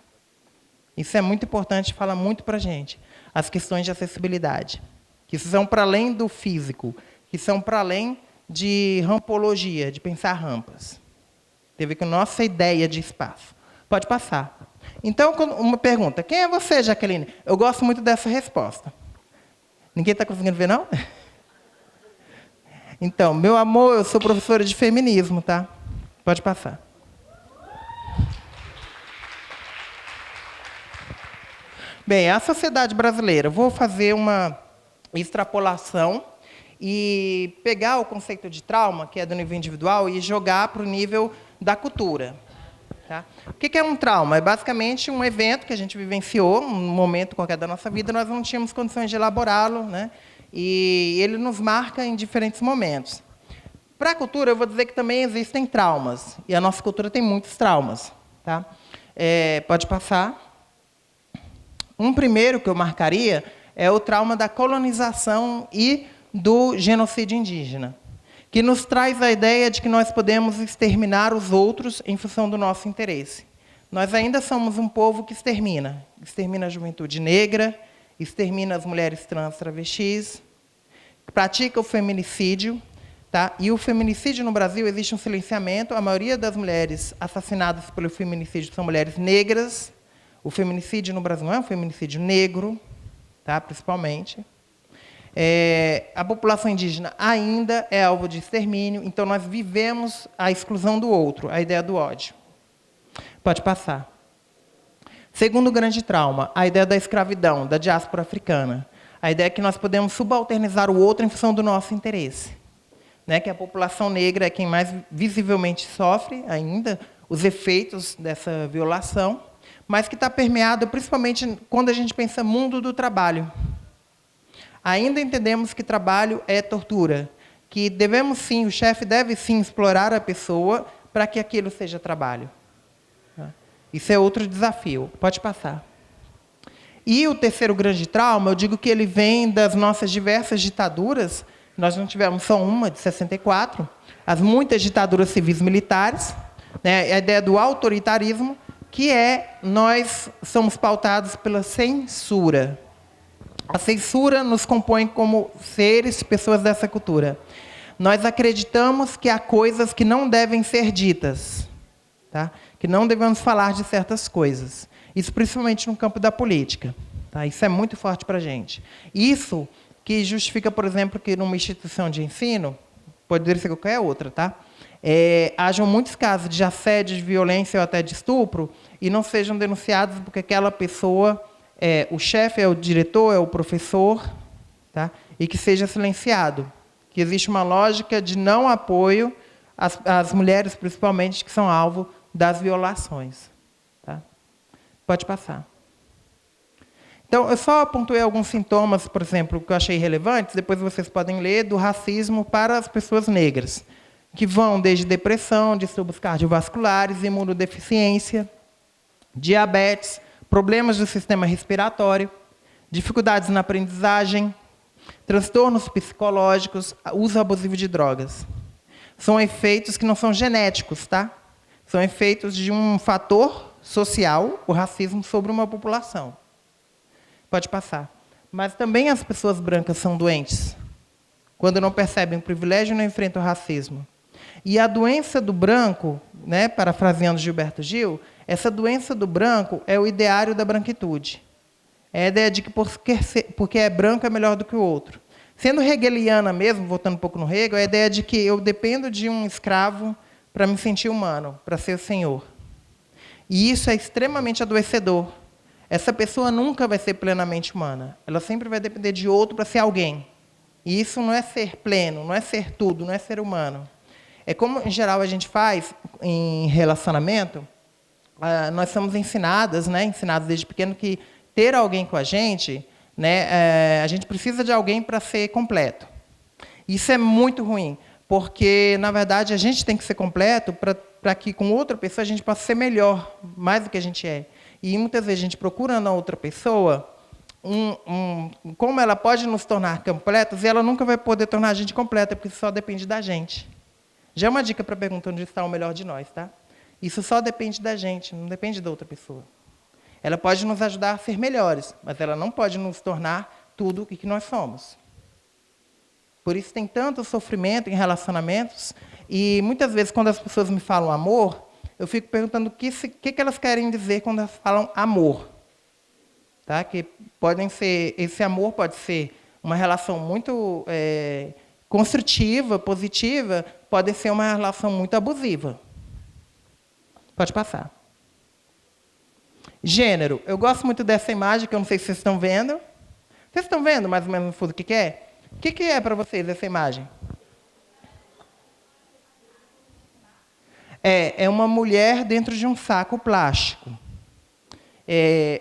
Isso é muito importante, fala muito para a gente. As questões de acessibilidade, que são para além do físico, que são para além de rampologia, de pensar rampas. Teve que a nossa ideia de espaço. Pode passar. Então, uma pergunta. Quem é você, Jaqueline? Eu gosto muito dessa resposta. Ninguém está conseguindo ver, não? Então, meu amor, eu sou professora de feminismo, tá? Pode passar. Bem, a sociedade brasileira, vou fazer uma extrapolação e pegar o conceito de trauma, que é do nível individual, e jogar para o nível da cultura. Tá? O que é um trauma? É basicamente um evento que a gente vivenciou, um momento qualquer da nossa vida, nós não tínhamos condições de elaborá-lo, né? E ele nos marca em diferentes momentos. Para a cultura, eu vou dizer que também existem traumas, e a nossa cultura tem muitos traumas. Tá? Pode passar. Um primeiro que eu marcaria é o trauma da colonização e do genocídio indígena, que nos traz a ideia de que nós podemos exterminar os outros em função do nosso interesse. Nós ainda somos um povo que extermina a juventude negra, extermina as mulheres trans, travestis, pratica o feminicídio, tá? E o feminicídio no Brasil existe um silenciamento, a maioria das mulheres assassinadas pelo feminicídio são mulheres negras. O feminicídio no Brasil não é um feminicídio negro, tá? Principalmente. A população indígena ainda é alvo de extermínio, então nós vivemos a exclusão do outro, a ideia do ódio. Pode passar. Segundo grande trauma, a ideia da escravidão, da diáspora africana. A ideia é que nós podemos subalternizar o outro em função do nosso interesse. Né? Que a população negra é quem mais visivelmente sofre ainda os efeitos dessa violação, mas que está permeado principalmente quando a gente pensa mundo do trabalho. Ainda entendemos que trabalho é tortura, que devemos sim, o chefe deve sim explorar a pessoa para que aquilo seja trabalho. Isso é outro desafio. Pode passar. E o terceiro grande trauma, eu digo que ele vem das nossas diversas ditaduras. Nós não tivemos só uma, de 64, as muitas ditaduras civis militares, né, a ideia do autoritarismo, que nós somos pautados pela censura. A censura nos compõe como seres, pessoas dessa cultura. Nós acreditamos que há coisas que não devem ser ditas, tá? Que não devemos falar de certas coisas. Isso principalmente no campo da política. Tá? Isso é muito forte para a gente. Isso que justifica, por exemplo, que numa instituição de ensino, pode ser qualquer outra, tá? Hajam muitos casos de assédio, de violência ou até de estupro e não sejam denunciados porque aquela pessoa, o chefe, é o diretor, é o professor, tá? E que seja silenciado. Que existe uma lógica de não apoio às mulheres, principalmente, que são alvo das violações. Tá? Pode passar. Então, eu só pontuei alguns sintomas, por exemplo, que eu achei relevantes, depois vocês podem ler, do racismo para as pessoas negras, que vão desde depressão, distúrbios cardiovasculares, imunodeficiência, diabetes, problemas do sistema respiratório, dificuldades na aprendizagem, transtornos psicológicos, uso abusivo de drogas. São efeitos que não são genéticos, tá? São efeitos de um fator social, o racismo, sobre uma população. Pode passar. Mas também as pessoas brancas são doentes, quando não percebem o privilégio e não enfrentam o racismo. E a doença do branco, né, parafraseando Gilberto Gil, essa doença do branco é o ideário da branquitude. É a ideia de que porque é branco é melhor do que o outro. Sendo hegeliana mesmo, voltando um pouco no Hegel, é a ideia de que eu dependo de um escravo para me sentir humano, para ser senhor. E isso é extremamente adoecedor. Essa pessoa nunca vai ser plenamente humana. Ela sempre vai depender de outro para ser alguém. E isso não é ser pleno, não é ser tudo, não é ser humano. É como, em geral, a gente faz em relacionamento. Nós somos ensinados desde pequeno, que ter alguém com a gente, a gente precisa de alguém para ser completo. Isso é muito ruim, porque, na verdade, a gente tem que ser completo para que, com outra pessoa, a gente possa ser melhor, mais do que a gente é. E, muitas vezes, a gente procura na outra pessoa como ela pode nos tornar completos, e ela nunca vai poder tornar a gente completa, porque isso só depende da gente. Já é uma dica para a pergunta onde está o melhor de nós, tá? Isso só depende da gente, não depende da outra pessoa. Ela pode nos ajudar a ser melhores, mas ela não pode nos tornar tudo o que nós somos. Por isso tem tanto sofrimento em relacionamentos, e muitas vezes, quando as pessoas me falam amor, eu fico perguntando o que elas querem dizer quando elas falam amor. Tá? Que esse amor pode ser uma relação muito construtiva, positiva, pode ser uma relação muito abusiva. Pode passar. Gênero. Eu gosto muito dessa imagem, que eu não sei se vocês estão vendo. Vocês estão vendo mais ou menos no fundo o que é? O que é para vocês essa imagem? É uma mulher dentro de um saco plástico.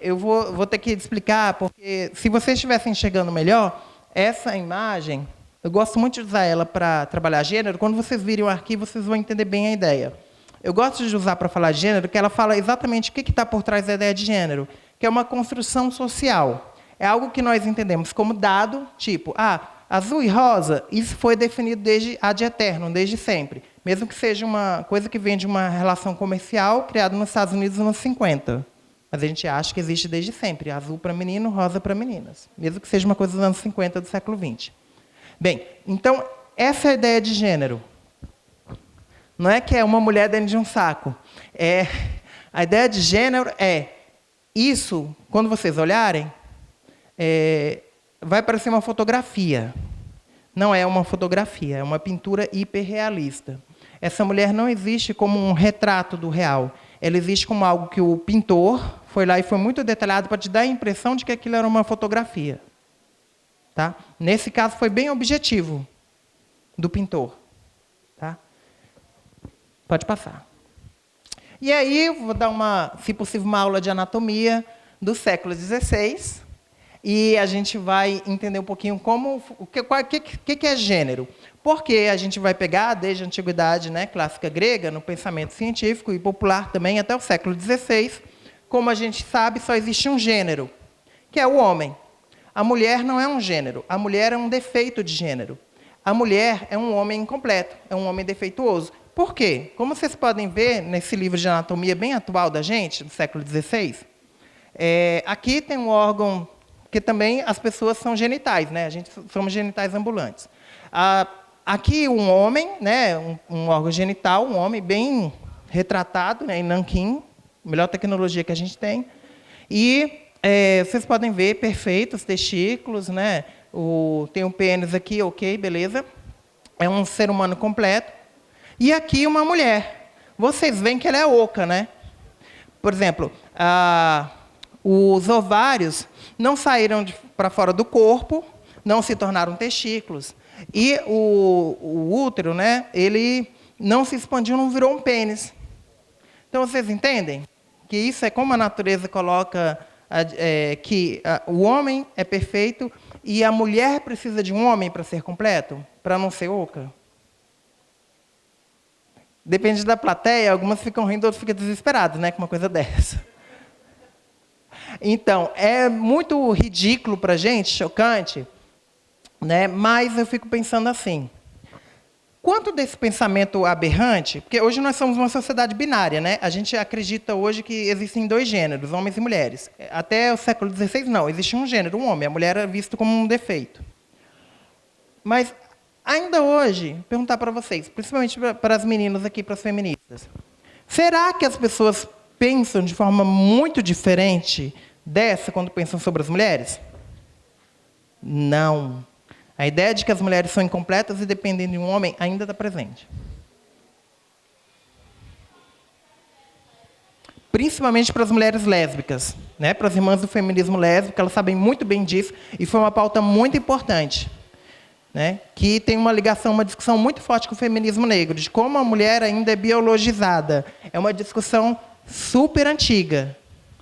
Eu vou ter que explicar, porque se vocês estivessem enxergando melhor, essa imagem, eu gosto muito de usar ela para trabalhar gênero. Quando vocês virem o arquivo, vocês vão entender bem a ideia. Eu gosto de usar para falar de gênero, porque ela fala exatamente o que está por trás da ideia de gênero, que é uma construção social. É algo que nós entendemos como dado, tipo, azul e rosa, isso foi definido desde ad eterno, desde sempre. Mesmo que seja uma coisa que vem de uma relação comercial criada nos Estados Unidos nos anos 50. Mas a gente acha que existe desde sempre, azul para menino, rosa para meninas. Mesmo que seja uma coisa dos anos 50 do século XX. Bem, então, essa é a ideia de gênero. Não é que é uma mulher dentro de um saco. A ideia de gênero isso, quando vocês olharem, vai parecer uma fotografia. Não é uma fotografia, é uma pintura hiperrealista. Essa mulher não existe como um retrato do real. Ela existe como algo que o pintor foi lá e foi muito detalhado para te dar a impressão de que aquilo era uma fotografia. Tá? Nesse caso, foi bem objetivo do pintor. Tá? Pode passar. E aí, eu vou dar, se possível, uma aula de anatomia do século XVI, e a gente vai entender um pouquinho o que é gênero. Porque a gente vai pegar, desde a antiguidade clássica grega, no pensamento científico e popular também, até o século XVI, como a gente sabe, só existe um gênero, que é o homem. A mulher não é um gênero, a mulher é um defeito de gênero. A mulher é um homem incompleto, é um homem defeituoso. Por quê? Como vocês podem ver nesse livro de anatomia bem atual da gente, do século XVI, aqui tem um órgão que também as pessoas são genitais, né? A gente somos genitais ambulantes. Aqui um homem, né? Um órgão genital, um homem bem retratado, né? Em nanquim, melhor tecnologia que a gente tem. E vocês podem ver perfeitos testículos, né? Tem um pênis aqui, ok, beleza. É um ser humano completo. E aqui uma mulher. Vocês veem que ela é oca, né? Por exemplo, os ovários não saíram para fora do corpo, não se tornaram testículos. E o útero, né? Ele não se expandiu, não virou um pênis. Então, vocês entendem que isso é como a natureza coloca que o homem é perfeito e a mulher precisa de um homem para ser completo, para não ser oca? Depende da plateia, algumas ficam rindo, outras ficam desesperadas, né, com uma coisa dessa. Então, é muito ridículo para a gente, chocante, né, mas eu fico pensando assim, quanto desse pensamento aberrante, porque hoje nós somos uma sociedade binária, né? A gente acredita hoje que existem 2 gêneros, homens e mulheres. Até o século XVI, não, existia um gênero, um homem, a mulher era vista como um defeito. Mas, ainda hoje, perguntar para vocês, principalmente para as meninas aqui, para as feministas, será que as pessoas pensam de forma muito diferente dessa quando pensam sobre as mulheres? Não. A ideia de que as mulheres são incompletas e dependem de um homem ainda está presente. Principalmente para as mulheres lésbicas, né? Para as irmãs do feminismo lésbico, elas sabem muito bem disso, e foi uma pauta muito importante, né? Que tem uma ligação, uma discussão muito forte com o feminismo negro, de como a mulher ainda é biologizada. É uma discussão super antiga,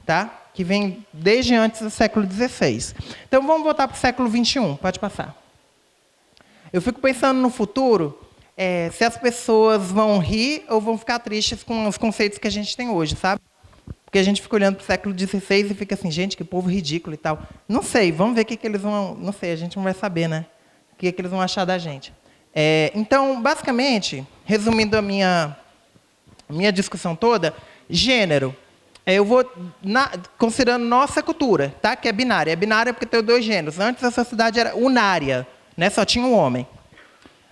tá? Que vem desde antes do século XVI. Então, vamos voltar para o século XXI. Pode passar. Eu fico pensando no futuro, se as pessoas vão rir ou vão ficar tristes com os conceitos que a gente tem hoje, sabe? Porque a gente fica olhando para o século XVI e fica assim, gente, que povo ridículo e tal. Não sei, vamos ver o que eles vão... Não sei, a gente não vai saber, né? O que eles vão achar da gente. Então, basicamente, resumindo a minha discussão toda, gênero. Eu vou considerando nossa cultura, tá? Que é binária. É binária porque tem 2 gêneros. Antes a sociedade era unária, né? Só tinha um homem.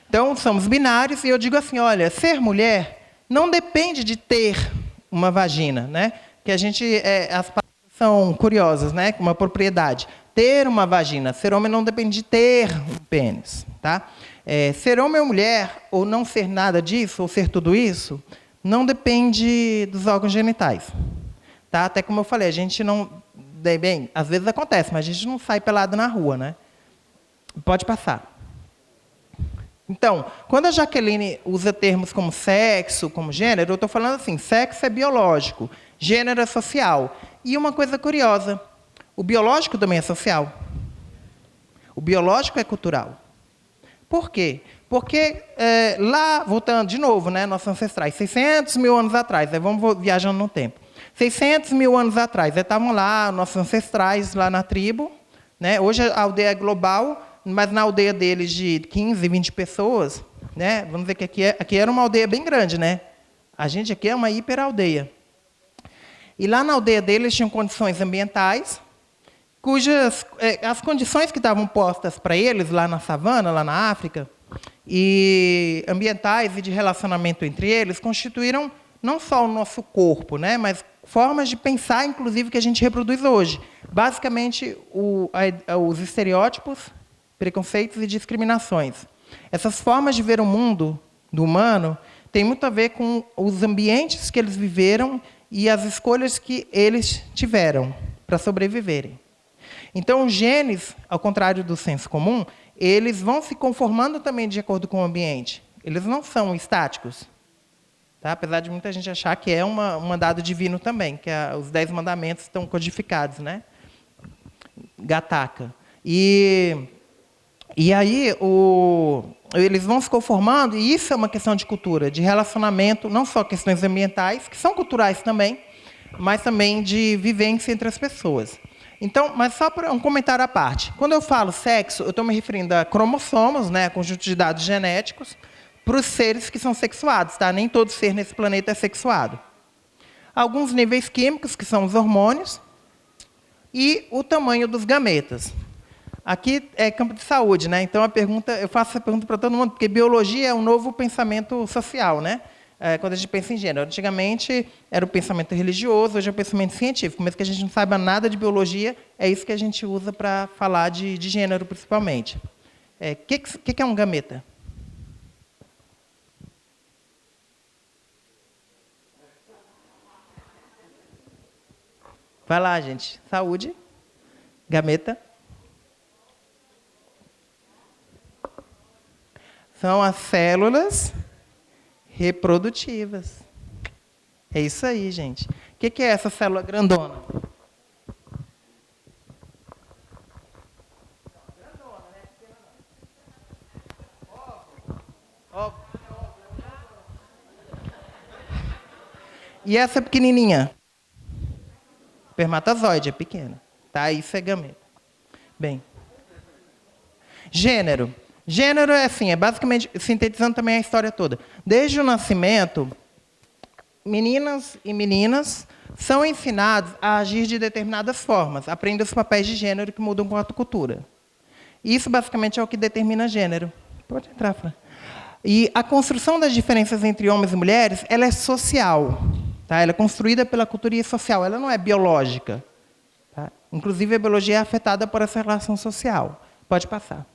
Então, somos binários e eu digo assim, olha, ser mulher não depende de ter uma vagina, né? Que a gente, as palavras são curiosas, né? Uma propriedade. Ter uma vagina. Ser homem não depende de ter um pênis, tá? Ser homem ou mulher, ou não ser nada disso, ou ser tudo isso, não depende dos órgãos genitais. Tá? Até como eu falei, a gente não... Bem, às vezes acontece, mas a gente não sai pelado na rua, né? Pode passar. Então, quando a Jaqueline usa termos como sexo, como gênero, eu estou falando assim, sexo é biológico, gênero é social. E uma coisa curiosa, o biológico também é social. O biológico é cultural. Por quê? Porque lá, voltando de novo, né, nossos ancestrais, 600 mil anos atrás, vamos viajando no tempo. 600 mil anos atrás, estavam lá, nossos ancestrais, lá na tribo, né? Hoje a aldeia é global, mas na aldeia deles de 15, 20 pessoas, né? Vamos ver que aqui era uma aldeia bem grande, né? A gente aqui é uma hiperaldeia. E lá na aldeia deles tinham condições ambientais, cujas as condições que estavam postas para eles lá na savana, lá na África, e ambientais e de relacionamento entre eles, constituíram não só o nosso corpo, né? Mas formas de pensar, inclusive, que a gente reproduz hoje. Basicamente, os estereótipos, preconceitos e discriminações. Essas formas de ver o mundo do humano têm muito a ver com os ambientes que eles viveram e as escolhas que eles tiveram para sobreviverem. Então, os genes, ao contrário do senso comum, eles vão se conformando também de acordo com o ambiente. Eles não são estáticos. Tá? Apesar de muita gente achar que é um mandado divino também, que os 10 mandamentos estão codificados, né? Gataca. E aí eles vão se conformando, e isso é uma questão de cultura, de relacionamento, não só questões ambientais, que são culturais também, mas também de vivência entre as pessoas. Então, mas só para um comentário à parte. Quando eu falo sexo, eu estou me referindo a cromossomos, né, conjunto de dados genéticos, para os seres que são sexuados, tá? Nem todo ser nesse planeta é sexuado. Alguns níveis químicos, que são os hormônios, e o tamanho dos gametas. Aqui é campo de saúde, né? Então eu faço essa pergunta para todo mundo, porque biologia é um novo pensamento social, né? Quando a gente pensa em gênero. Antigamente era o pensamento religioso, hoje é o pensamento científico. Mesmo que a gente não saiba nada de biologia, é isso que a gente usa para falar de gênero, principalmente. O que é um gameta? Vai lá, gente. Saúde. Gameta. São as células reprodutivas. É isso aí, gente. O que é essa célula grandona? E essa pequenininha? Espermatozoide, é pequena. Tá? Isso é gameta. Bem. Gênero. Gênero é assim, é basicamente, sintetizando também a história toda. Desde o nascimento, meninas e meninas são ensinados a agir de determinadas formas. Aprendem os papéis de gênero que mudam com a cultura. Isso, basicamente, é o que determina gênero. Pode entrar, Fran. E a construção das diferenças entre homens e mulheres, ela é social. Tá? Ela é construída pela cultura e é social. Ela não é biológica. Tá? Inclusive, a biologia é afetada por essa relação social. Pode passar.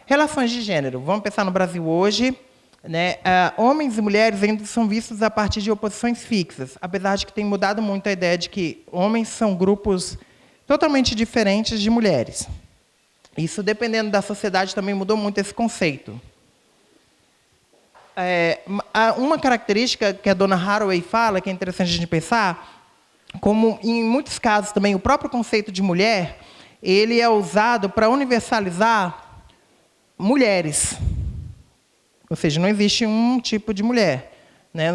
Relações de gênero. Vamos pensar no Brasil hoje. Né? Homens e mulheres ainda são vistos a partir de oposições fixas, apesar de que tem mudado muito a ideia de que homens são grupos totalmente diferentes de mulheres. Isso, dependendo da sociedade, também mudou muito esse conceito. Uma característica que a dona Haraway fala, que é interessante a gente pensar, como em muitos casos também o próprio conceito de mulher, ele é usado para universalizar mulheres. Ou seja, não existe um tipo de mulher. Né?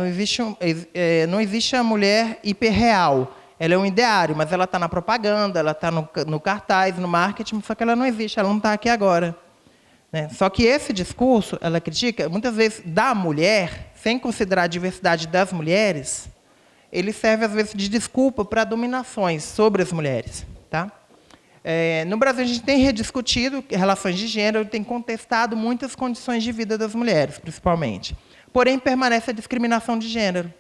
Não existe a mulher hiperreal. Ela é um ideário, mas ela está na propaganda, ela está no cartaz, no marketing, só que ela não existe, ela não está aqui agora. Né? Só que esse discurso, ela critica, muitas vezes, da mulher, sem considerar a diversidade das mulheres, ele serve, às vezes, de desculpa para dominações sobre as mulheres. Tá? No Brasil, a gente tem rediscutido relações de gênero, tem contestado muitas condições de vida das mulheres, principalmente. Porém, permanece a discriminação de gênero.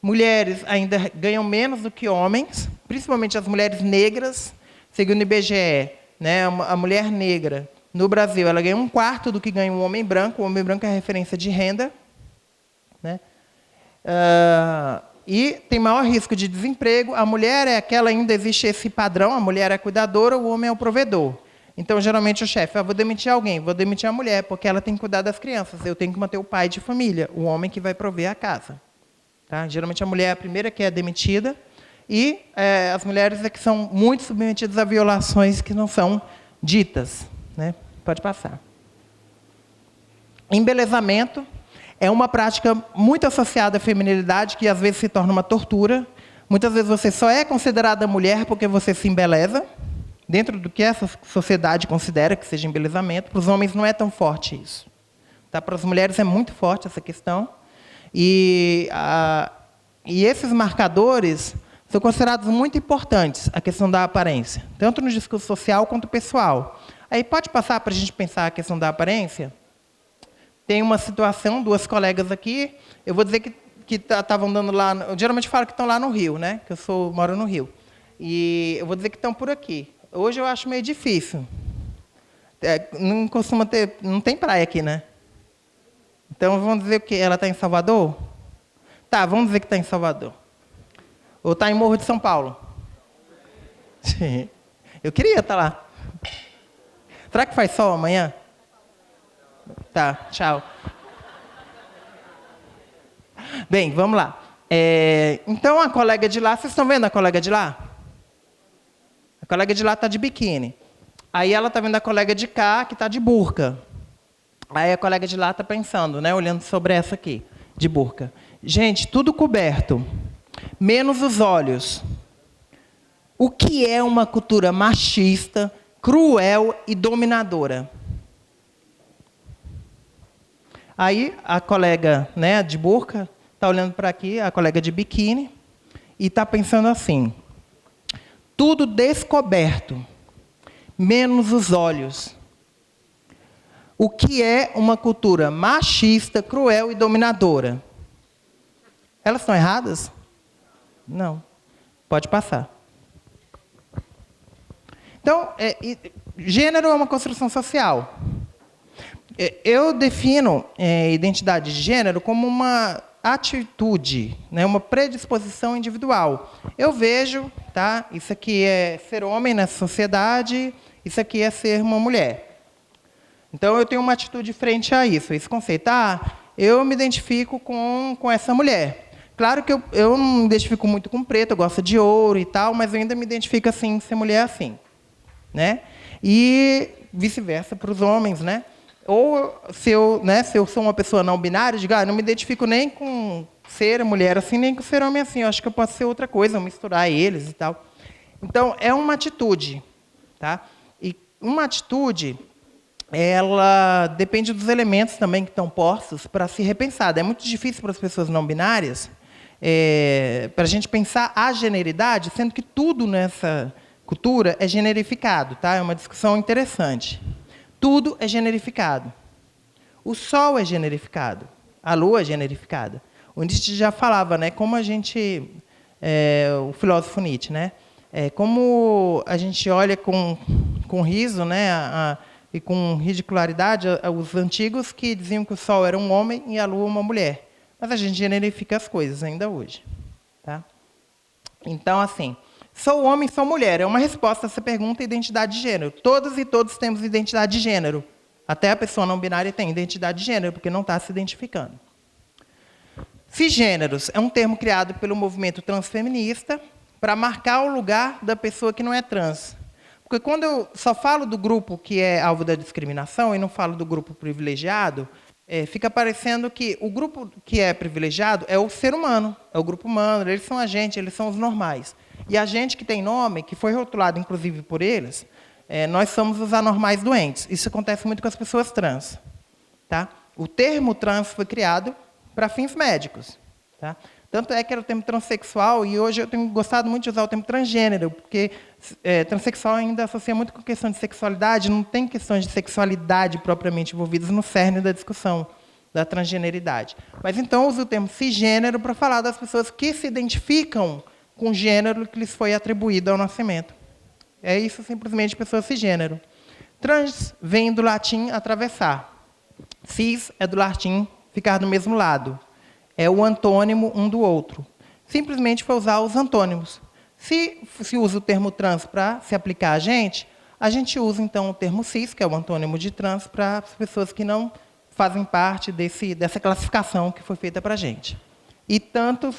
Mulheres ainda ganham menos do que homens, principalmente as mulheres negras, segundo o IBGE. Né, a mulher negra, no Brasil, ela ganha 1/4 do que ganha um homem branco. O homem branco é a referência de renda. Né? E tem maior risco de desemprego. A mulher é aquela, ainda existe esse padrão, a mulher é a cuidadora, o homem é o provedor. Então, geralmente, o chefe, vou demitir alguém, vou demitir a mulher, porque ela tem que cuidar das crianças, eu tenho que manter o pai de família, o homem que vai prover a casa. Tá? Geralmente, a mulher é a primeira que é demitida, e as mulheres é que são muito submetidas a violações que não são ditas. Né? Pode passar. Embelezamento. É uma prática muito associada à feminilidade, que às vezes se torna uma tortura. Muitas vezes você só é considerada mulher porque você se embeleza, dentro do que essa sociedade considera que seja embelezamento. Para os homens não é tão forte isso. Tá? Para as mulheres é muito forte essa questão. E esses marcadores são considerados muito importantes, a questão da aparência, tanto no discurso social quanto pessoal. Aí pode passar para a gente pensar a questão da aparência? Tem uma situação, 2 colegas aqui, eu vou dizer que estavam andando lá, eu geralmente falo que estão lá no Rio, né? Que eu moro no Rio. E eu vou dizer que estão por aqui. Hoje eu acho meio difícil. Não costuma ter, não tem praia aqui, né? Então vamos dizer o quê? Ela está em Salvador? Tá, vamos dizer que está em Salvador. Ou está em Morro de São Paulo? Sim. Eu queria estar lá. Será que faz sol amanhã? Tá, tchau. Bem, vamos lá. Então, a colega de lá, vocês estão vendo a colega de lá? A colega de lá está de biquíni. Aí ela está vendo a colega de cá, que está de burca. Aí a colega de lá está pensando, né, olhando sobre essa aqui, de burca. Gente, tudo coberto, menos os olhos. O que é uma cultura machista, cruel e dominadora? Aí a colega, né, de burca está olhando para aqui, a colega de biquíni, e está pensando assim: tudo descoberto, menos os olhos. O que é uma cultura machista, cruel e dominadora? Elas estão erradas? Não. Pode passar. Então, gênero é uma construção social. Eu defino identidade de gênero como uma atitude, né, uma predisposição individual. Eu vejo, tá, isso aqui é ser homem nessa sociedade, isso aqui é ser uma mulher. Então, eu tenho uma atitude frente a isso, esse conceito. Eu me identifico com essa mulher. Claro que eu não me identifico muito com preto, eu gosto de ouro e tal, mas eu ainda me identifico assim, ser mulher assim. Né? E vice-versa para os homens. Né? Ou, se eu sou uma pessoa não binária, digo, eu não me identifico nem com ser mulher assim, nem com ser homem assim. Eu acho que eu posso ser outra coisa, misturar eles e tal. Então, é uma atitude. Tá? E uma atitude, ela depende dos elementos também que estão postos para se repensar. É muito difícil para as pessoas não binárias para a gente pensar a generidade, sendo que tudo nessa cultura é generificado. Tá? É uma discussão interessante. Tudo é generificado. O sol é generificado. A lua é generificada. O Nietzsche já falava, né, como a gente... o filósofo Nietzsche, né, como a gente olha com riso, né, e com ridicularidade os antigos que diziam que o sol era um homem e a lua uma mulher. Mas a gente generifica as coisas ainda hoje. Tá? Então, assim, sou homem, sou mulher. É uma resposta a essa pergunta, identidade de gênero. Todas e todos temos identidade de gênero. Até a pessoa não binária tem identidade de gênero, porque não está se identificando. Cisgêneros é um termo criado pelo movimento transfeminista para marcar o lugar da pessoa que não é trans. Porque quando eu só falo do grupo que é alvo da discriminação e não falo do grupo privilegiado, fica parecendo que o grupo que é privilegiado é o ser humano, é o grupo humano, eles são a gente, eles são os normais. E a gente que tem nome, que foi rotulado inclusive por eles, nós somos os anormais doentes. Isso acontece muito com as pessoas trans. Tá? O termo trans foi criado para fins médicos. Tá? Tanto é que era o termo transexual, e hoje eu tenho gostado muito de usar o termo transgênero, porque transexual ainda associa muito com questão de sexualidade, não tem questões de sexualidade propriamente envolvidas no cerne da discussão da transgeneridade. Mas, então, eu uso o termo cisgênero para falar das pessoas que se identificam com o gênero que lhes foi atribuído ao nascimento. É isso, simplesmente, pessoa cisgênero. Trans vem do latim atravessar. Cis é do latim ficar do mesmo lado. É o antônimo um do outro. Simplesmente foi usar os antônimos. Se usa o termo trans para se aplicar a gente usa, então, o termo cis, que é o antônimo de trans, para as pessoas que não fazem parte dessa classificação que foi feita para a gente. E tanto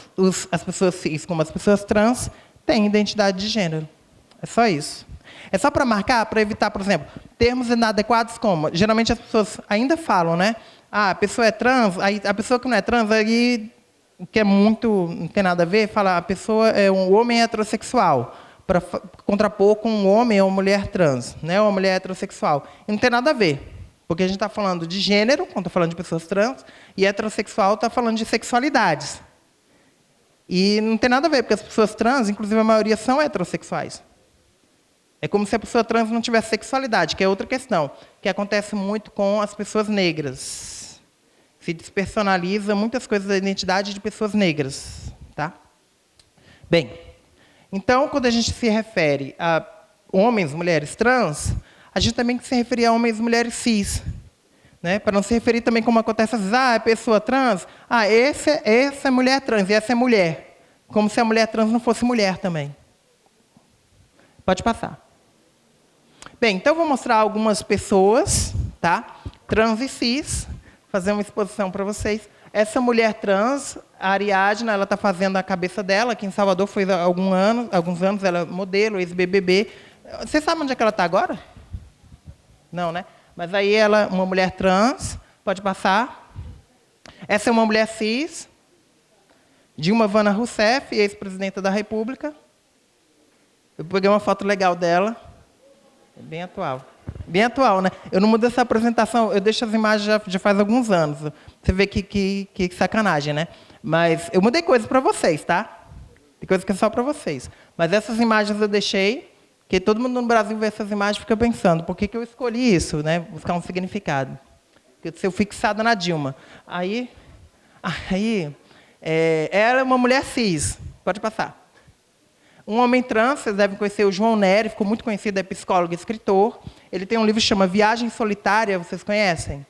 as pessoas cis como as pessoas trans têm identidade de gênero. É só isso. É só para marcar, para evitar, por exemplo, termos inadequados como... Geralmente as pessoas ainda falam, né? A pessoa é trans, aí a pessoa que não é trans, aí, que é muito, não tem nada a ver, fala a pessoa é um homem heterossexual, para contrapor com um homem ou uma mulher trans, né, ou uma mulher heterossexual. E não tem nada a ver, porque a gente está falando de gênero, quando está falando de pessoas trans, e heterossexual está falando de sexualidades. E não tem nada a ver, porque as pessoas trans, inclusive a maioria, são heterossexuais. É como se a pessoa trans não tivesse sexualidade, que é outra questão, que acontece muito com as pessoas negras. Se despersonaliza muitas coisas da identidade de pessoas negras. Tá? Bem, então, quando a gente se refere a homens, mulheres trans, a gente também tem que se referir a homens e mulheres cis. Né? Para não se referir também como acontece às vezes, é pessoa trans, essa é mulher trans e essa é mulher. Como se a mulher trans não fosse mulher também. Pode passar. Bem, então vou mostrar algumas pessoas, tá? Trans e cis, fazer uma exposição para vocês. Essa mulher trans, a Ariadna, ela está fazendo a cabeça dela, aqui em Salvador, foi há alguns anos, ela é modelo, ex-BBB. Vocês sabem onde é que ela está agora? Não, né? Mas aí ela, uma mulher trans, pode passar. Essa é uma mulher cis, Dilma Vana Rousseff, ex-presidenta da República. Eu peguei uma foto legal dela. Bem atual. Bem atual, né? Eu não mudo essa apresentação, eu deixo as imagens já faz alguns anos. Você vê que sacanagem, né? Mas eu mudei coisas para vocês, tá? Tem coisa que é só para vocês. Mas essas imagens eu deixei, porque todo mundo no Brasil vê essas imagens e fica pensando, por que eu escolhi isso, né? Buscar um significado. Porque eu fui fixada na Dilma. Aí ela é uma mulher cis. Pode passar. Um homem trans, vocês devem conhecer o João Nery, ficou muito conhecido, é psicólogo e escritor. Ele tem um livro que chama Viagem Solitária, vocês conhecem?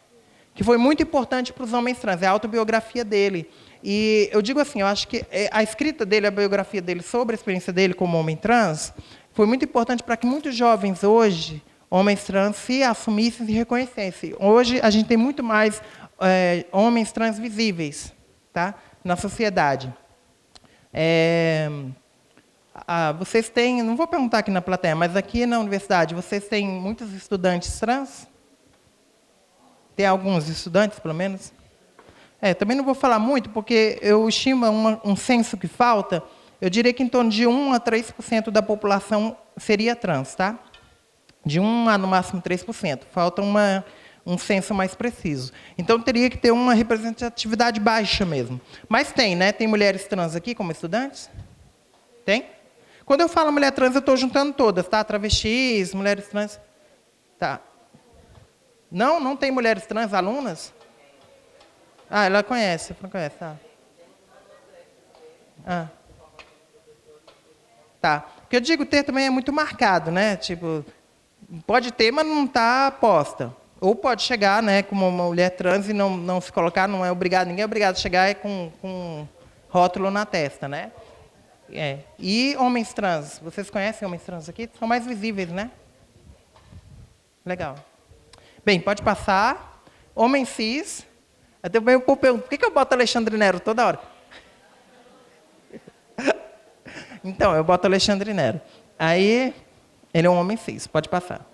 Que foi muito importante para os homens trans, é a autobiografia dele. E eu digo assim, eu acho que a escrita dele, a biografia dele sobre a experiência dele como homem trans, foi muito importante para que muitos jovens hoje, homens trans, se assumissem e reconhecessem. Hoje, a gente tem muito mais homens trans visíveis, tá? Na sociedade. Vocês têm, não vou perguntar aqui na plateia, mas aqui na universidade, vocês têm muitos estudantes trans? Tem alguns estudantes, pelo menos? Também não vou falar muito, porque eu estimo um censo que falta, eu diria que em torno de 1 a 3% da população seria trans, tá? De 1 a, no máximo, 3%. Falta um censo mais preciso. Então, teria que ter uma representatividade baixa mesmo. Mas tem, né? Tem mulheres trans aqui como estudantes? Tem? Quando eu falo mulher trans, eu estou juntando todas, tá? Travestis, mulheres trans. Tá. Não tem mulheres trans alunas? Ela conhece, não conhece, tá. Tá. Porque eu digo ter também é muito marcado, né? Tipo, pode ter, mas não está posta. Ou pode chegar, né, como uma mulher trans e não se colocar, não é obrigado, ninguém é obrigado a chegar com rótulo na testa, né? E homens trans, vocês conhecem homens trans aqui? São mais visíveis, né? Legal. Bem, pode passar. Homem cis. Até bem o povo pergunta, por que eu boto Alexandre Nero toda hora? Então, eu boto Alexandre Nero. Aí, ele é um homem cis, pode passar.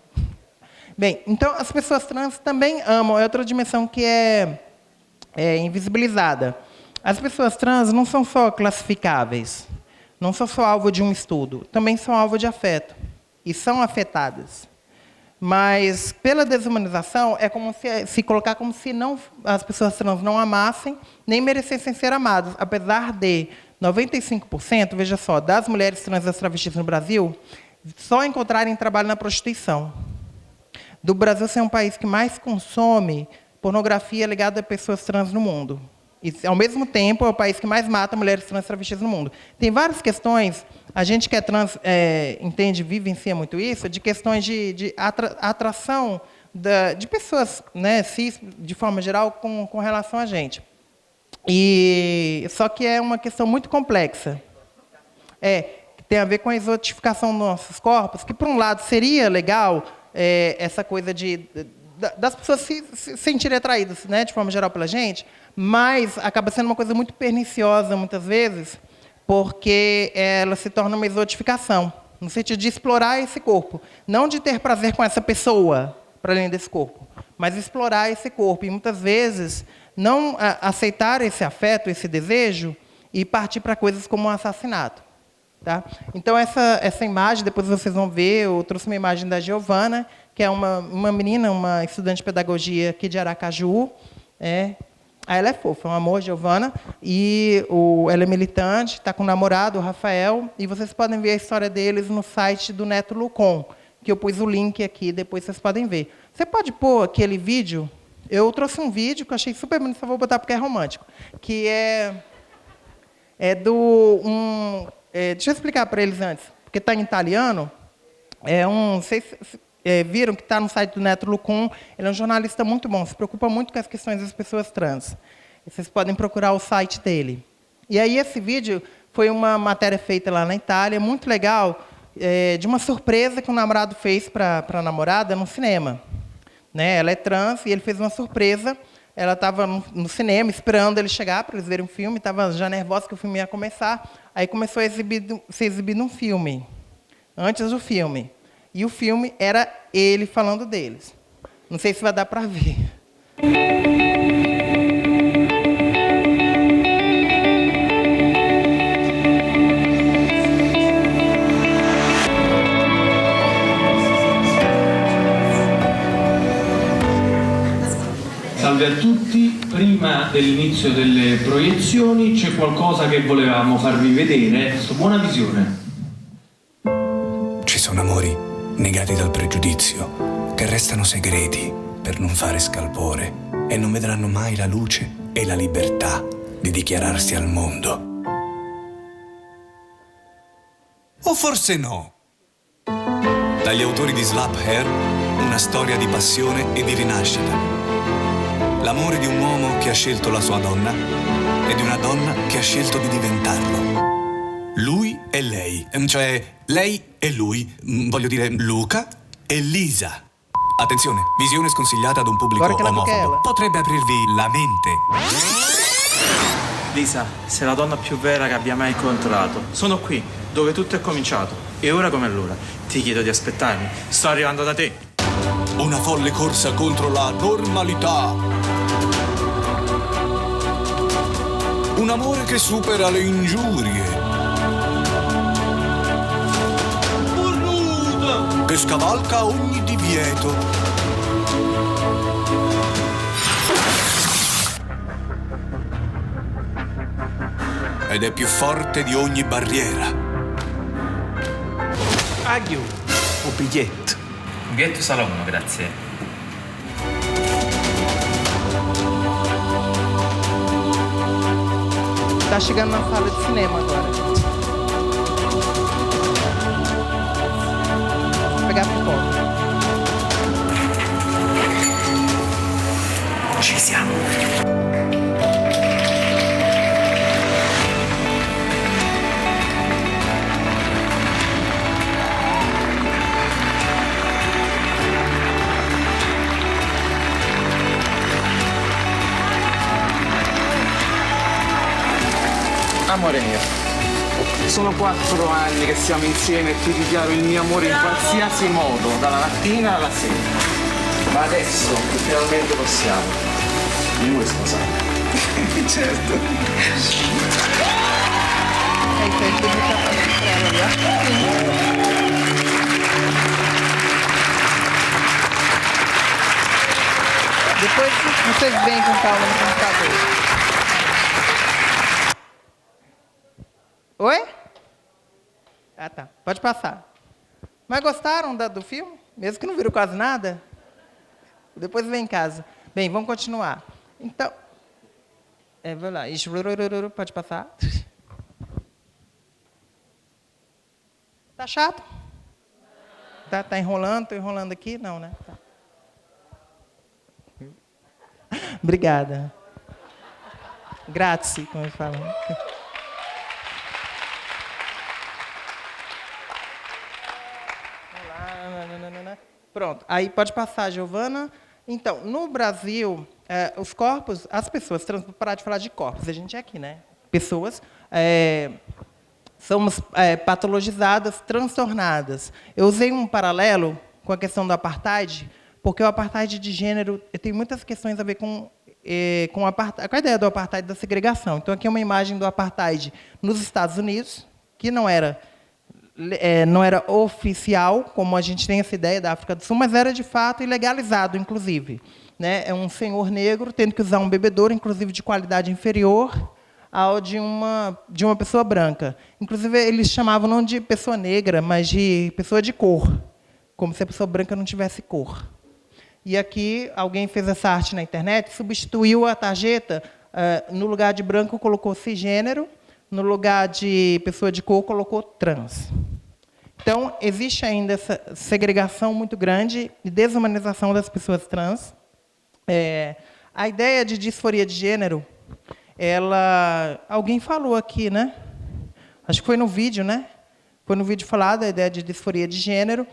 Bem, então, as pessoas trans também amam, é outra dimensão que é invisibilizada. As pessoas trans não são só classificáveis, não são só alvo de um estudo, também são alvo de afeto, e são afetadas. Mas, pela desumanização, é como se colocar como se as pessoas trans não amassem, nem merecessem ser amadas, apesar de 95%, veja só, das mulheres trans e das travestis no Brasil, só encontrarem trabalho na prostituição. Do Brasil ser um país que mais consome pornografia ligada a pessoas trans no mundo. E, ao mesmo tempo, é o país que mais mata mulheres trans e travestis no mundo. Tem várias questões, a gente que é trans entende, vivencia muito isso, de questões de atração de pessoas, né, cis, de forma geral, com relação a gente. Só que é uma questão muito complexa. Que tem a ver com a exotificação dos nossos corpos, que, por um lado, seria legal essa coisa das pessoas se sentirem atraídas, né, de forma geral, pela gente, mas acaba sendo uma coisa muito perniciosa, muitas vezes, porque ela se torna uma exotificação, no sentido de explorar esse corpo. Não de ter prazer com essa pessoa, para além desse corpo, mas explorar esse corpo. E, muitas vezes, não aceitar esse afeto, esse desejo, e partir para coisas como um assassinato. Tá? Então, essa imagem, depois vocês vão ver, eu trouxe uma imagem da Giovana, que é uma menina, uma estudante de pedagogia aqui de Aracaju. Ela é fofa, é um amor, Giovana. E ela é militante, está com o namorado, o Rafael, e vocês podem ver a história deles no site do Neto Lucon, que eu pus o link aqui, depois vocês podem ver. Você pode pôr aquele vídeo? Eu trouxe um vídeo que eu achei super bonito, só vou botar porque é romântico, que deixa eu explicar para eles antes, porque está em italiano. Vocês viram que está no site do Neto Lucon. Ele é um jornalista muito bom, se preocupa muito com as questões das pessoas trans. Vocês podem procurar o site dele. E aí esse vídeo foi uma matéria feita lá na Itália, muito legal, de uma surpresa que o namorado fez para a namorada no cinema. Né? Ela é trans e ele fez uma surpresa. Ela estava no cinema esperando ele chegar para eles verem o filme, estava já nervosa que o filme ia começar. Aí começou a ser exibido um filme, antes do filme. E o filme era ele falando deles. Não sei se vai dar para ver. salve a tutti. Prima dell'inizio delle proiezioni c'è qualcosa che volevamo farvi vedere. Buona visione. Ci sono amori negati dal pregiudizio, che restano segreti per non fare scalpore e non vedranno mai la luce e la libertà di dichiararsi al mondo. O forse no. Dagli autori di Slap Hair, una storia di passione e di rinascita. L'amore di un uomo che ha scelto la sua donna e di una donna che ha scelto di diventarlo. Lui e lei, cioè lei e lui, voglio dire Luca e Lisa. Attenzione, visione sconsigliata ad un pubblico omofobo. Potrebbe aprirvi la mente. Lisa, sei la donna più vera che abbia mai incontrato. Sono qui, dove tutto è cominciato. E ora come allora? Ti chiedo di aspettarmi. Sto arrivando da te. Una folle corsa contro la normalità. Un amore che supera le ingiurie. Che scavalca ogni divieto. Ed è più forte di ogni barriera. Aglio o biglietto? Biglietto sala 1, grazie. Tá chegando na sala de cinema agora. Pegar pipoca. Ci siamo. Amore mio, sono 4 anni che siamo insieme e ti dichiaro il mio amore in qualsiasi modo, dalla mattina alla sera. Ma adesso che finalmente possiamo, mi vuoi sposare? Certo. Depois vocês vêm com calma no computador. Oi? Ah, tá. Pode passar. Mas gostaram do filme? Mesmo que não viram quase nada? Depois vem em casa. Bem, vamos continuar. Então... vai lá. Pode passar. Tá chato? Tá enrolando? Tô enrolando aqui? Não, né? Tá. Obrigada. Grazie, como falam. Pronto, aí pode passar, Giovana. Então, no Brasil, os corpos, as pessoas, vou parar de falar de corpos, a gente é aqui, né? Pessoas somos patologizadas, transtornadas. Eu usei um paralelo com a questão do apartheid, porque o apartheid de gênero tem muitas questões a ver com a ideia do apartheid, da segregação. Então, aqui é uma imagem do apartheid nos Estados Unidos, que não era oficial, como a gente tem essa ideia da África do Sul, mas era, de fato, ilegalizado, inclusive. Né? É um senhor negro tendo que usar um bebedouro, inclusive de qualidade inferior ao de uma pessoa branca. Inclusive, eles chamavam não de pessoa negra, mas de pessoa de cor, como se a pessoa branca não tivesse cor. E aqui, alguém fez essa arte na internet, substituiu a tarjeta, no lugar de branco, colocou cisgênero, no lugar de pessoa de cor, colocou trans. Então, existe ainda essa segregação muito grande e desumanização das pessoas trans. A ideia de disforia de gênero, alguém falou aqui, né? Acho que foi no vídeo, né? Foi no vídeo falado a ideia de disforia de gênero.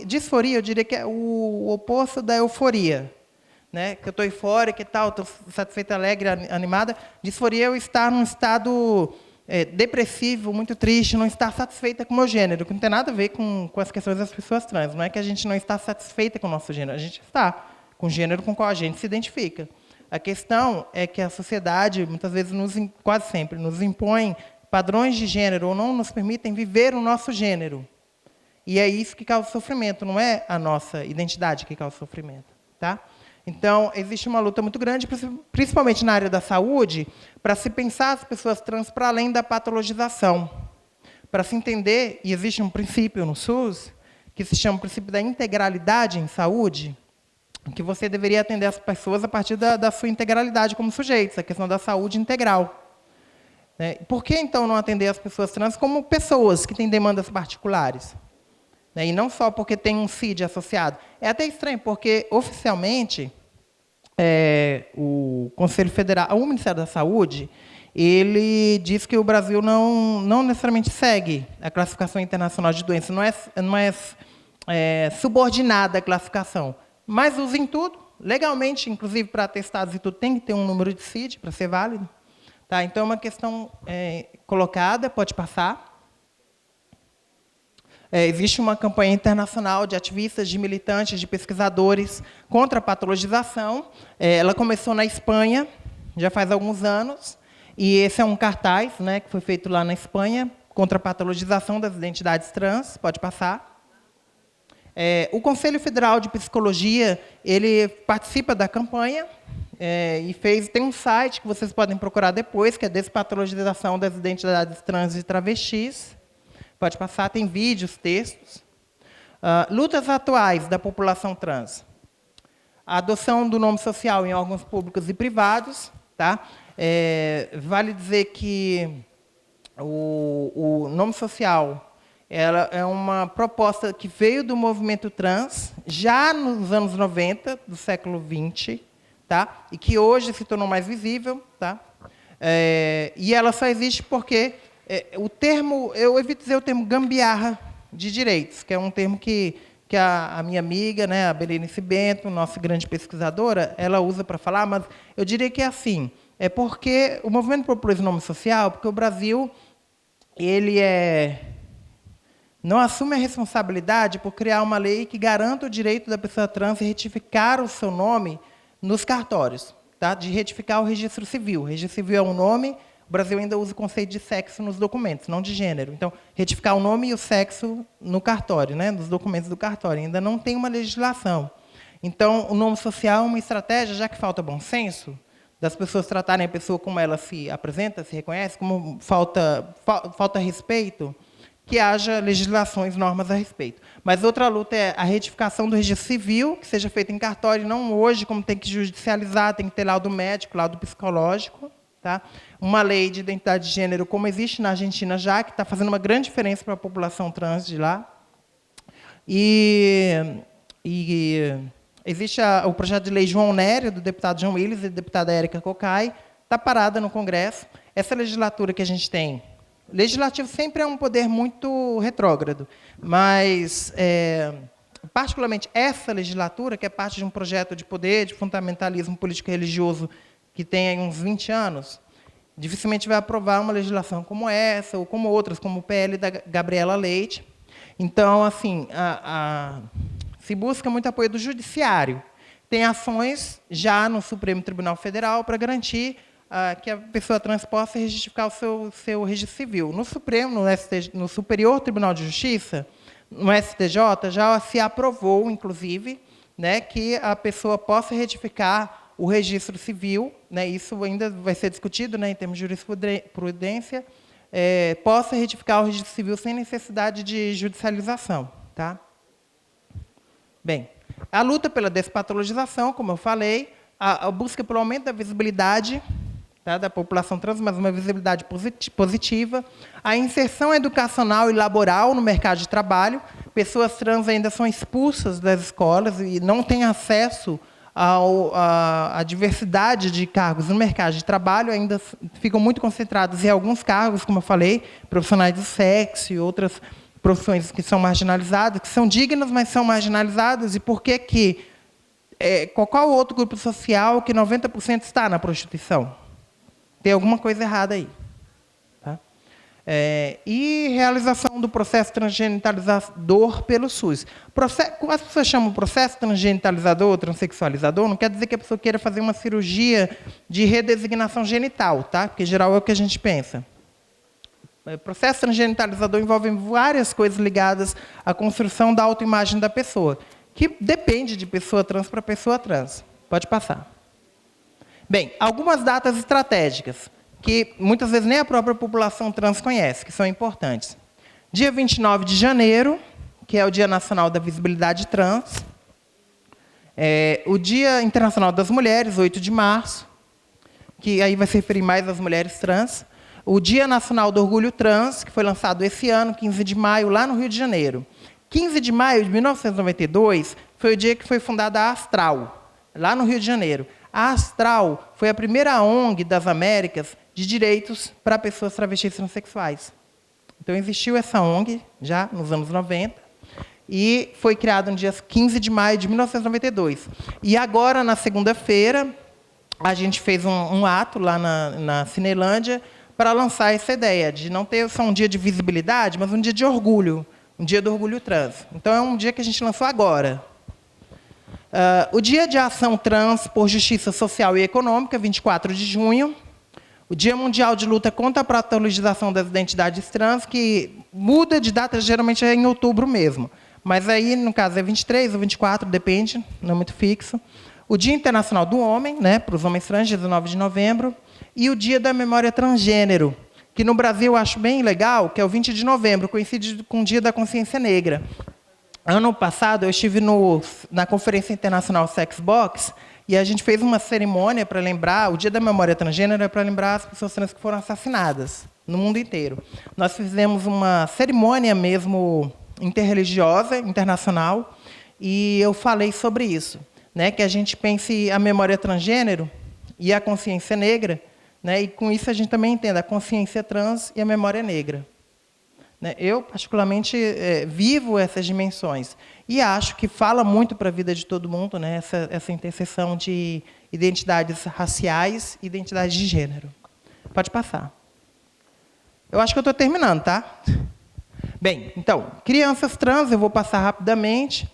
Disforia, eu diria que é o oposto da euforia. Né? Que eu estou eufórica e tal, estou satisfeita, alegre, animada. Disforia é eu estar num estado depressivo, muito triste, não estar satisfeita com o meu gênero, que não tem nada a ver com as questões das pessoas trans. Não é que a gente não está satisfeita com o nosso gênero, a gente está com o gênero com o qual a gente se identifica. A questão é que a sociedade, muitas vezes, quase sempre, nos impõe padrões de gênero ou não nos permitem viver o nosso gênero. E é isso que causa sofrimento, não é a nossa identidade que causa sofrimento. Tá? Então, existe uma luta muito grande, principalmente na área da saúde, para se pensar as pessoas trans para além da patologização. Para se entender, e existe um princípio no SUS, que se chama o princípio da integralidade em saúde, que você deveria atender as pessoas a partir da sua integralidade como sujeitos, a questão da saúde integral. Por que, então, não atender as pessoas trans como pessoas que têm demandas particulares? E não só porque tem um CID associado. É até estranho, porque, oficialmente, o Conselho Federal, o Ministério da Saúde, ele diz que o Brasil não necessariamente segue a classificação internacional de doença, não é subordinada à classificação, mas usa em tudo. Legalmente, inclusive, para atestados e tudo, tem que ter um número de CID para ser válido. Tá? Então, é uma questão colocada, pode passar. Existe uma campanha internacional de ativistas, de militantes, de pesquisadores contra a patologização. Ela começou na Espanha, já faz alguns anos, e esse é um cartaz, né, que foi feito lá na Espanha, contra a patologização das identidades trans. Pode passar. O Conselho Federal de Psicologia, ele participa da campanha, e tem um site que vocês podem procurar depois, que é Despatologização das Identidades Trans e Travestis. Pode passar, tem vídeos, textos. Lutas atuais da população trans. A adoção do nome social em órgãos públicos e privados. Tá? Vale dizer que o nome social ela é uma proposta que veio do movimento trans, já nos anos 90, do século XX, tá? E que hoje se tornou mais visível. Tá? E ela só existe porque... o termo, eu evito dizer o termo gambiarra de direitos, que é um termo que a minha amiga, né, a Berenice Bento, nossa grande pesquisadora, ela usa para falar, mas eu diria que é assim, porque o movimento propôs o nome social, porque o Brasil ele não assume a responsabilidade por criar uma lei que garanta o direito da pessoa trans e retificar o seu nome nos cartórios, tá? De retificar o registro civil. O registro civil é um nome. O Brasil ainda usa o conceito de sexo nos documentos, não de gênero. Então, retificar o nome e o sexo no cartório, né, nos documentos do cartório. Ainda não tem uma legislação. Então, o nome social é uma estratégia, já que falta bom senso, das pessoas tratarem a pessoa como ela se apresenta, se reconhece, como falta respeito, que haja legislações, normas a respeito. Mas outra luta é a retificação do registro civil, que seja feita em cartório, não hoje, como tem que judicializar, tem que ter laudo médico, laudo psicológico. Tá? Uma lei de identidade de gênero, como existe na Argentina já, que está fazendo uma grande diferença para a população trans de lá. E existe o projeto de lei João Nério, do deputado João Willis e da deputada Érica Cocai, está parada no Congresso. Essa legislatura que a gente tem, legislativo sempre é um poder muito retrógrado, mas, particularmente, essa legislatura, que é parte de um projeto de poder, de fundamentalismo político-religioso, que tem aí uns 20 anos, dificilmente vai aprovar uma legislação como essa, ou como outras, como o PL da Gabriela Leite. Então, assim, se busca muito apoio do Judiciário. Tem ações já no Supremo Tribunal Federal para garantir que a pessoa trans possa registrificar o seu registro civil. No Supremo, no Superior Tribunal de Justiça, no STJ, já se aprovou, inclusive, né, que a pessoa possa retificar o registro civil, né, isso ainda vai ser discutido, né, em termos de jurisprudência, possa retificar o registro civil sem necessidade de judicialização. Tá? Bem, a luta pela despatologização, como eu falei, a busca pelo aumento da visibilidade, tá, da população trans, mas uma visibilidade positiva, a inserção educacional e laboral no mercado de trabalho. Pessoas trans ainda são expulsas das escolas e não têm acesso a diversidade de cargos no mercado de trabalho, ainda ficam muito concentrados em alguns cargos, como eu falei, profissionais do sexo e outras profissões que são marginalizadas, que são dignas, mas são marginalizadas. E por que qual outro grupo social que 90% está na prostituição? Tem alguma coisa errada aí. Tá? E realização do processo transgenitalizador pelo SUS. As pessoas chamam o processo transgenitalizador, transexualizador, não quer dizer que a pessoa queira fazer uma cirurgia de redesignação genital, tá? Porque, em geral, é o que a gente pensa. O processo transgenitalizador envolve várias coisas ligadas à construção da autoimagem da pessoa, que depende de pessoa trans para pessoa trans. Pode passar. Bem, algumas datas estratégicas, que muitas vezes nem a própria população trans conhece, que são importantes. Dia 29 de janeiro, que é o Dia Nacional da Visibilidade Trans. O Dia Internacional das Mulheres, 8 de março, que aí vai se referir mais às mulheres trans. O Dia Nacional do Orgulho Trans, que foi lançado esse ano, 15 de maio, lá no Rio de Janeiro. 15 de maio de 1992 foi o dia que foi fundada a Astral, lá no Rio de Janeiro. A Astral foi a primeira ONG das Américas de direitos para pessoas travestis e transexuais. Então, existiu essa ONG já nos anos 90 e foi criada no dia 15 de maio de 1992. E agora, na segunda-feira, a gente fez um ato lá na Cinelândia para lançar essa ideia de não ter só um dia de visibilidade, mas um dia de orgulho, um dia do orgulho trans. Então, é um dia que a gente lançou agora. O Dia de Ação Trans por Justiça Social e Econômica, 24 de junho. O Dia Mundial de Luta contra a Patologização das Identidades Trans, que muda de data, geralmente é em outubro mesmo. Mas aí, no caso, é 23 ou 24, depende, não é muito fixo. O Dia Internacional do Homem, né, para os homens trans, 19 de novembro. E o Dia da Memória Transgênero, que no Brasil eu acho bem legal, que é o 20 de novembro, coincide com o Dia da Consciência Negra. Ano passado, eu estive na Conferência Internacional Sexbox, e a gente fez uma cerimônia para lembrar, o Dia da Memória Transgênero é para lembrar as pessoas trans que foram assassinadas no mundo inteiro. Nós fizemos uma cerimônia mesmo interreligiosa, internacional, e eu falei sobre isso, né, que a gente pense a memória transgênero e a consciência negra, né, e com isso a gente também entende a consciência trans e a memória negra. Eu, particularmente, vivo essas dimensões. E acho que fala muito para a vida de todo mundo, né, essa interseção de identidades raciais e identidades de gênero. Pode passar. Eu acho que eu estou terminando, tá? Bem, então, crianças trans, eu vou passar rapidamente.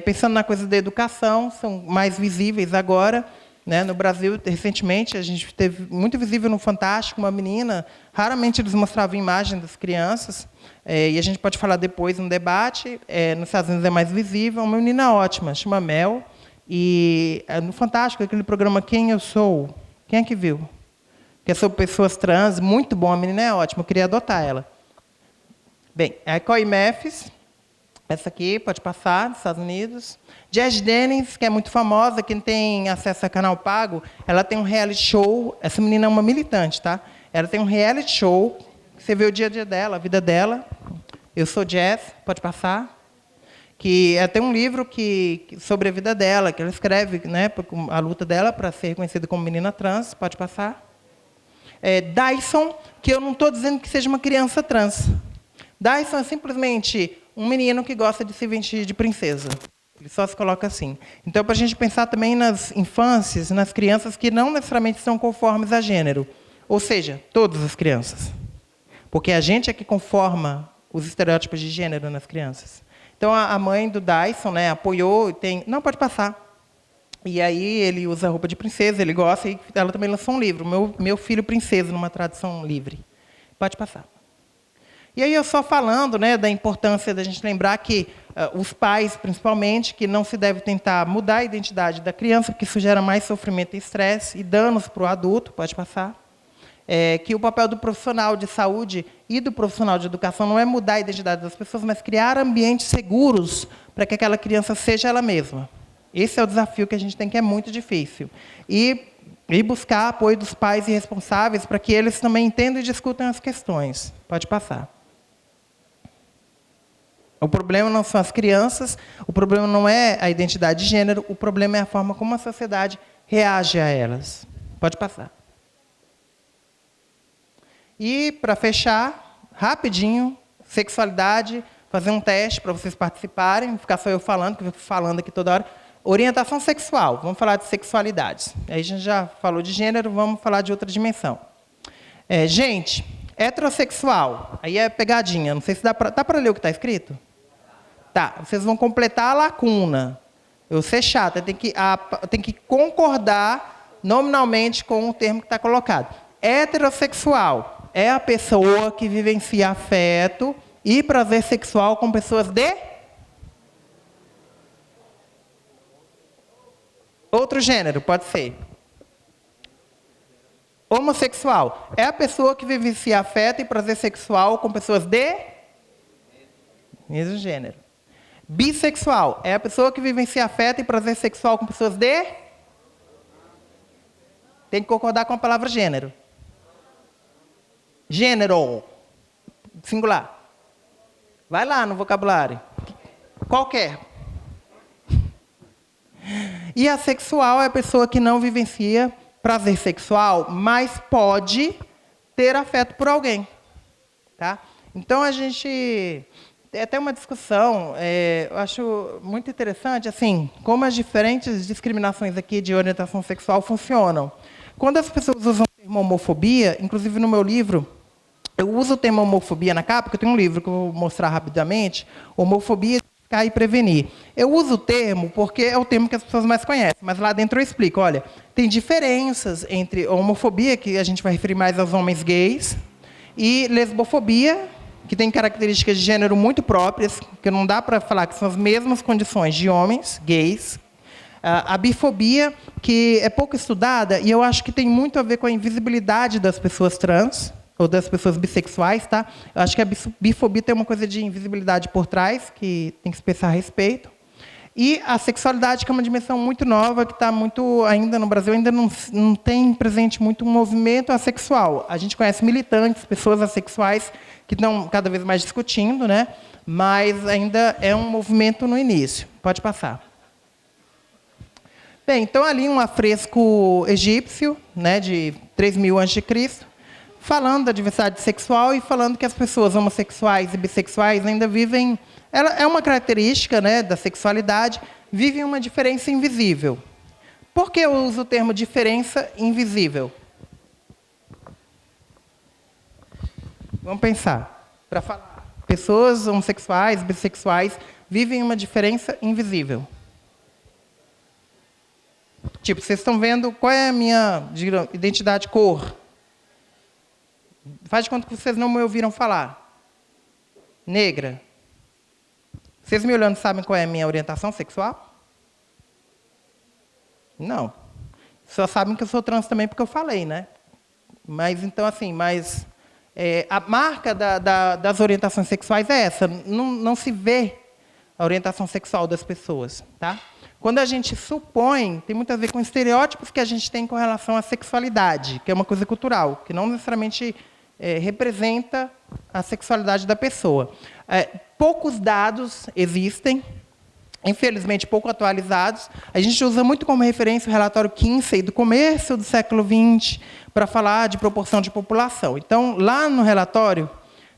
Pensando na coisa da educação, são mais visíveis agora. Né, no Brasil, recentemente, a gente teve muito visível no Fantástico, uma menina, raramente eles mostravam imagem das crianças, e a gente pode falar depois no debate, nos Estados Unidos é mais visível, uma menina ótima, chama Mel, e no Fantástico, aquele programa Quem Eu Sou, quem é que viu? Que é sobre pessoas trans, muito bom, a menina é ótima, eu queria adotar ela. Bem, a Coy Meffes, essa aqui, pode passar, dos Estados Unidos. Jazz Dennings, que é muito famosa, quem tem acesso a canal pago, ela tem um reality show, essa menina é uma militante, tá? Ela tem um reality show, você vê o dia a dia dela, a vida dela. Eu sou Jazz, pode passar. Que tem um livro sobre a vida dela, que ela escreve, né, a luta dela para ser reconhecida como menina trans, pode passar. Dyson, que eu não estou dizendo que seja uma criança trans. Dyson é simplesmente um menino que gosta de se vestir de princesa. Ele só se coloca assim. Então, para a gente pensar também nas infâncias, nas crianças que não necessariamente são conformes a gênero. Ou seja, todas as crianças. Porque a gente é que conforma os estereótipos de gênero nas crianças. Então, a mãe do Dyson, né, apoiou, não, pode passar. E aí ele usa roupa de princesa, ele gosta, e ela também lançou um livro, Meu Filho Princesa, numa tradução livre. Pode passar. E aí eu só falando, né, da importância da gente lembrar que os pais, principalmente, que não se deve tentar mudar a identidade da criança, porque isso gera mais sofrimento e estresse e danos para o adulto, pode passar. Que o papel do profissional de saúde e do profissional de educação não é mudar a identidade das pessoas, mas criar ambientes seguros para que aquela criança seja ela mesma. Esse é o desafio que a gente tem, que é muito difícil. E buscar apoio dos pais e responsáveis para que eles também entendam e discutam as questões. Pode passar. O problema não são as crianças, o problema não é a identidade de gênero, o problema é a forma como a sociedade reage a elas. Pode passar. E, para fechar, rapidinho, sexualidade, fazer um teste para vocês participarem, não ficar só eu falando, que eu fico falando aqui toda hora. Orientação sexual, vamos falar de sexualidades. Aí a gente já falou de gênero, vamos falar de outra dimensão. Gente, heterossexual, aí é pegadinha, não sei se dá para ler o que está escrito? Tá, vocês vão completar a lacuna. Eu ser chata, tem que concordar nominalmente com o termo que está colocado. Heterossexual é a pessoa que vivencia afeto e prazer sexual com pessoas de... Outro gênero, pode ser. Homossexual é a pessoa que vivencia afeto e prazer sexual com pessoas de mesmo gênero. Bissexual é a pessoa que vivencia afeto e prazer sexual com pessoas de... Tem que concordar com a palavra gênero. Gênero. Singular. Vai lá no vocabulário. Qualquer. E assexual é a pessoa que não vivencia prazer sexual, mas pode ter afeto por alguém. Tá? Então, a gente... Tem até uma discussão, eu acho muito interessante, assim, como as diferentes discriminações aqui de orientação sexual funcionam. Quando as pessoas usam o termo homofobia, inclusive no meu livro, eu uso o termo homofobia na capa, porque eu tenho um livro que eu vou mostrar rapidamente, homofobia, identificar e prevenir. Eu uso o termo porque é o termo que as pessoas mais conhecem, mas lá dentro eu explico, olha, tem diferenças entre homofobia, que a gente vai referir mais aos homens gays, e lesbofobia, que tem características de gênero muito próprias, que não dá para falar que são as mesmas condições de homens gays. A bifobia, que é pouco estudada, e eu acho que tem muito a ver com a invisibilidade das pessoas trans, ou das pessoas bissexuais, tá? Eu acho que a bifobia tem uma coisa de invisibilidade por trás, que tem que se pensar a respeito. E a sexualidade, que é uma dimensão muito nova, que está muito, ainda no Brasil, ainda não tem presente muito um movimento assexual. A gente conhece militantes, pessoas assexuais, que estão cada vez mais discutindo, né? Mas ainda é um movimento no início. Pode passar. Bem, então ali um afresco egípcio, né, de 3000 a.C., falando da diversidade sexual e falando que as pessoas homossexuais e bissexuais ainda vivem... Ela é uma característica, né, da sexualidade, vivem uma diferença invisível. Por que eu uso o termo diferença invisível? Vamos pensar. Para falar, pessoas homossexuais, bissexuais, vivem uma diferença invisível. Tipo, vocês estão vendo qual é a minha identidade cor? Faz de conta que vocês não me ouviram falar. Negra. Vocês me olhando sabem qual é a minha orientação sexual? Não. Só sabem que eu sou trans também porque eu falei, né? Mas, então, assim, a marca das orientações sexuais é essa. Não se vê a orientação sexual das pessoas, tá? Quando a gente supõe, tem muito a ver com estereótipos que a gente tem com relação à sexualidade, que é uma coisa cultural, que não necessariamente representa a sexualidade da pessoa. Poucos dados existem, infelizmente pouco atualizados. A gente usa muito como referência o relatório Kinsey, do começo do século XX, para falar de proporção de população. Então, lá no relatório,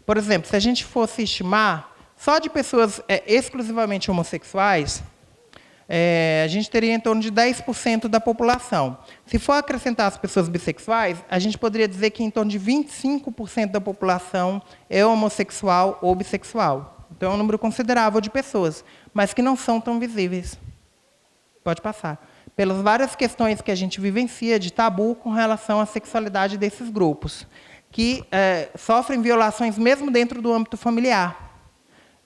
por exemplo, se a gente fosse estimar só de pessoas exclusivamente homossexuais, a gente teria em torno de 10% da população. Se for acrescentar as pessoas bissexuais, a gente poderia dizer que em torno de 25% da população é homossexual ou bissexual. Então, é um número considerável de pessoas, mas que não são tão visíveis. Pode passar. Pelas várias questões que a gente vivencia de tabu com relação à sexualidade desses grupos, que sofrem violações mesmo dentro do âmbito familiar.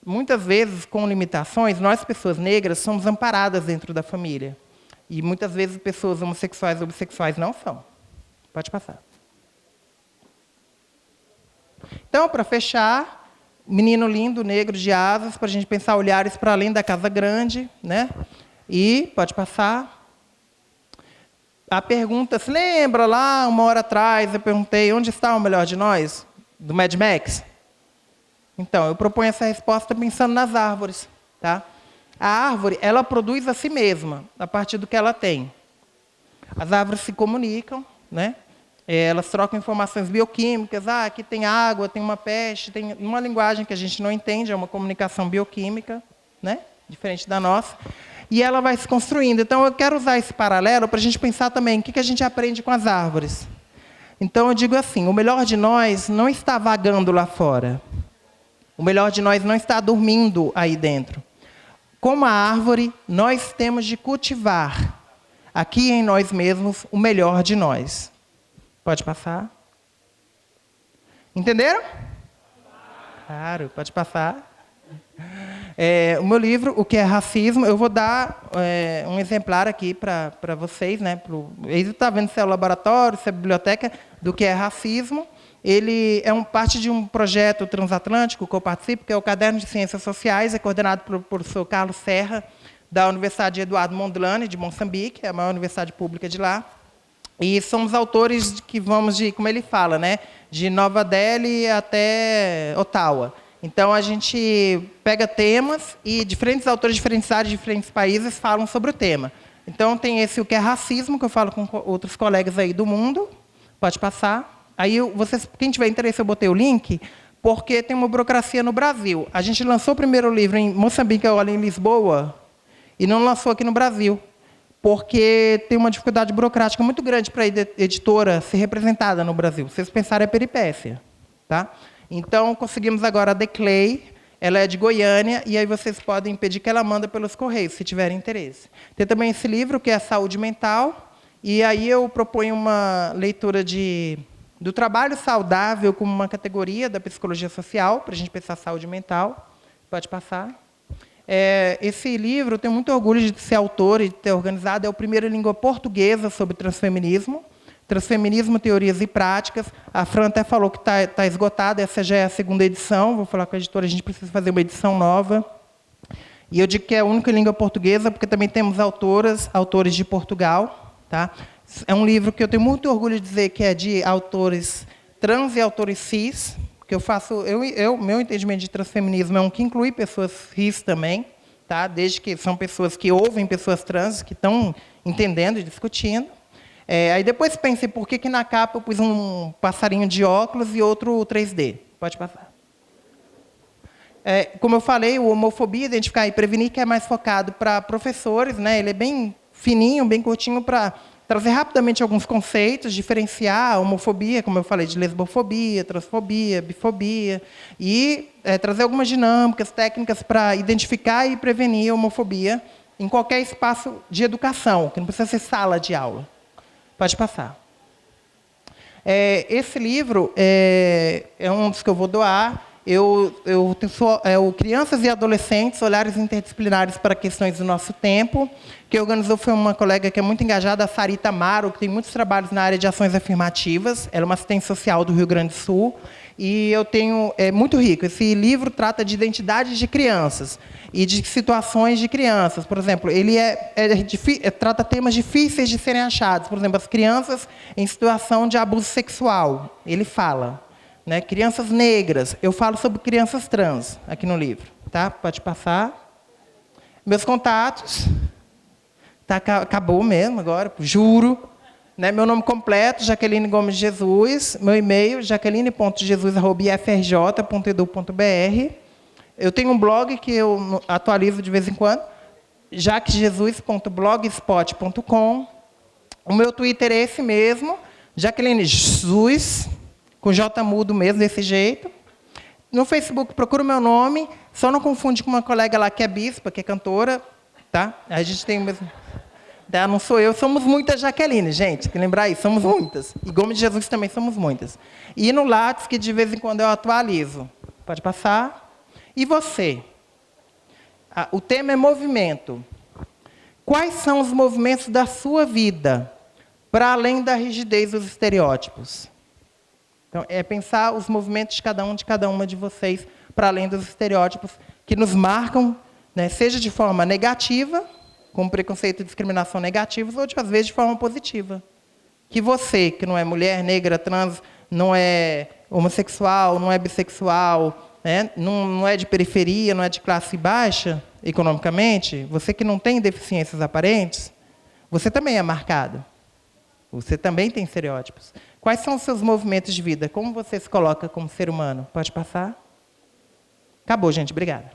Muitas vezes, com limitações, nós, pessoas negras, somos amparadas dentro da família. E, muitas vezes, pessoas homossexuais ou bissexuais não são. Pode passar. Então, para fechar, menino lindo, negro, de asas, para a gente pensar olhares para além da casa grande, né? E, pode passar. A pergunta, se lembra lá, uma hora atrás, eu perguntei, onde está o melhor de nós? Do Mad Max? Então, eu proponho essa resposta pensando nas árvores. Tá? A árvore, ela produz a si mesma, a partir do que ela tem. As árvores se comunicam, né? Elas trocam informações bioquímicas. Aqui tem água, tem uma peste, tem uma linguagem que a gente não entende, é uma comunicação bioquímica, né? Diferente da nossa. E ela vai se construindo. Então, eu quero usar esse paralelo para a gente pensar também o que a gente aprende com as árvores. Então, eu digo assim, o melhor de nós não está vagando lá fora. O melhor de nós não está dormindo aí dentro. Como a árvore, nós temos de cultivar aqui em nós mesmos o melhor de nós. Pode passar? Entenderam? Claro, pode passar. O meu livro, O que é Racismo, eu vou dar um exemplar aqui para vocês, né? Eles estão vendo se é o laboratório, se é a biblioteca, do que é racismo. Ele é parte de um projeto transatlântico que eu participo, que é o Caderno de Ciências Sociais, é coordenado pelo professor Carlos Serra, da Universidade Eduardo Mondlane, de Moçambique, é a maior universidade pública de lá. E somos autores que vamos de, como ele fala, né? De Nova Delhi até Ottawa. Então, a gente pega temas e diferentes autores de diferentes áreas, de diferentes países, falam sobre o tema. Então, tem esse O que é Racismo, que eu falo com outros colegas aí do mundo. Pode passar. Aí, quem tiver interesse, eu botei o link, porque tem uma burocracia no Brasil. A gente lançou o primeiro livro em Moçambique, em Lisboa, e não lançou aqui no Brasil, porque tem uma dificuldade burocrática muito grande para a editora ser representada no Brasil. Vocês pensarem, é peripécia. Tá? Então, conseguimos agora a The Clay, ela é de Goiânia, e aí vocês podem pedir que ela manda pelos correios, se tiverem interesse. Tem também esse livro, que é Saúde Mental, e aí eu proponho uma leitura do trabalho saudável como uma categoria da psicologia social, para a gente pensar saúde mental. Pode passar. Esse livro, eu tenho muito orgulho de ser autor e de ter organizado, é o primeiro em língua portuguesa sobre transfeminismo. Transfeminismo, Teorias e Práticas. A Fran até falou que está esgotada, essa já é a segunda edição. Vou falar com a editora, a gente precisa fazer uma edição nova. E eu digo que é a única em língua portuguesa, porque também temos autores de Portugal. Tá? É um livro que eu tenho muito orgulho de dizer que é de autores trans e autores cis, que eu faço. Meu entendimento de transfeminismo é um que inclui pessoas cis também, tá? Desde que são pessoas que ouvem pessoas trans, que estão entendendo e discutindo. Aí depois pensei por que na capa eu pus um passarinho de óculos e outro 3D. Pode passar. Como eu falei, o Homofobia, Identificar e Prevenir, que é mais focado para professores, né? Ele é bem fininho, bem curtinho, para trazer rapidamente alguns conceitos, diferenciar a homofobia, como eu falei, de lesbofobia, transfobia, bifobia, e trazer algumas dinâmicas, técnicas para identificar e prevenir a homofobia em qualquer espaço de educação, que não precisa ser sala de aula. Pode passar. Esse livro é um dos que eu vou doar. O Crianças e Adolescentes, Olhares Interdisciplinares para Questões do Nosso Tempo. Quem organizou foi uma colega que é muito engajada, a Sarita Amaro, que tem muitos trabalhos na área de ações afirmativas. Ela é uma assistente social do Rio Grande do Sul. E é muito rico. Esse livro trata de identidades de crianças e de situações de crianças. Por exemplo, ele trata temas difíceis de serem achados. Por exemplo, as crianças em situação de abuso sexual. Ele fala. Né? Crianças negras. Eu falo sobre crianças trans aqui no livro. Tá? Pode passar. Meus contatos. Tá, acabou mesmo agora, juro. Né? Meu nome completo, Jaqueline Gomes Jesus. Meu e-mail, jaqueline.jesus@ifrj.edu.br. Eu tenho um blog que eu atualizo de vez em quando, jaquejesus.blogspot.com. O meu Twitter é esse mesmo, Jaqueline Jesus, com J mudo mesmo, desse jeito. No Facebook, procura o meu nome, só não confunde com uma colega lá que é bispa, que é cantora. Tá? A gente tem o mesmo... Não sou eu, somos muitas Jaqueline, gente. Tem que lembrar isso, somos muitas. E Gomes de Jesus também somos muitas. E no Lattes, que de vez em quando eu atualizo. Pode passar. E você? O tema é movimento. Quais são os movimentos da sua vida, para além da rigidez dos estereótipos? Então, é pensar os movimentos de cada uma de vocês, para além dos estereótipos que nos marcam, né, seja de forma negativa, com preconceito e discriminação negativos, ou, às vezes, de forma positiva. Que você, que não é mulher, negra, trans, não é homossexual, não é bissexual, né, não é de periferia, não é de classe baixa, economicamente, você que não tem deficiências aparentes, você também é marcado. Você também tem estereótipos. Quais são os seus movimentos de vida? Como você se coloca como ser humano? Pode passar? Acabou, gente. Obrigada.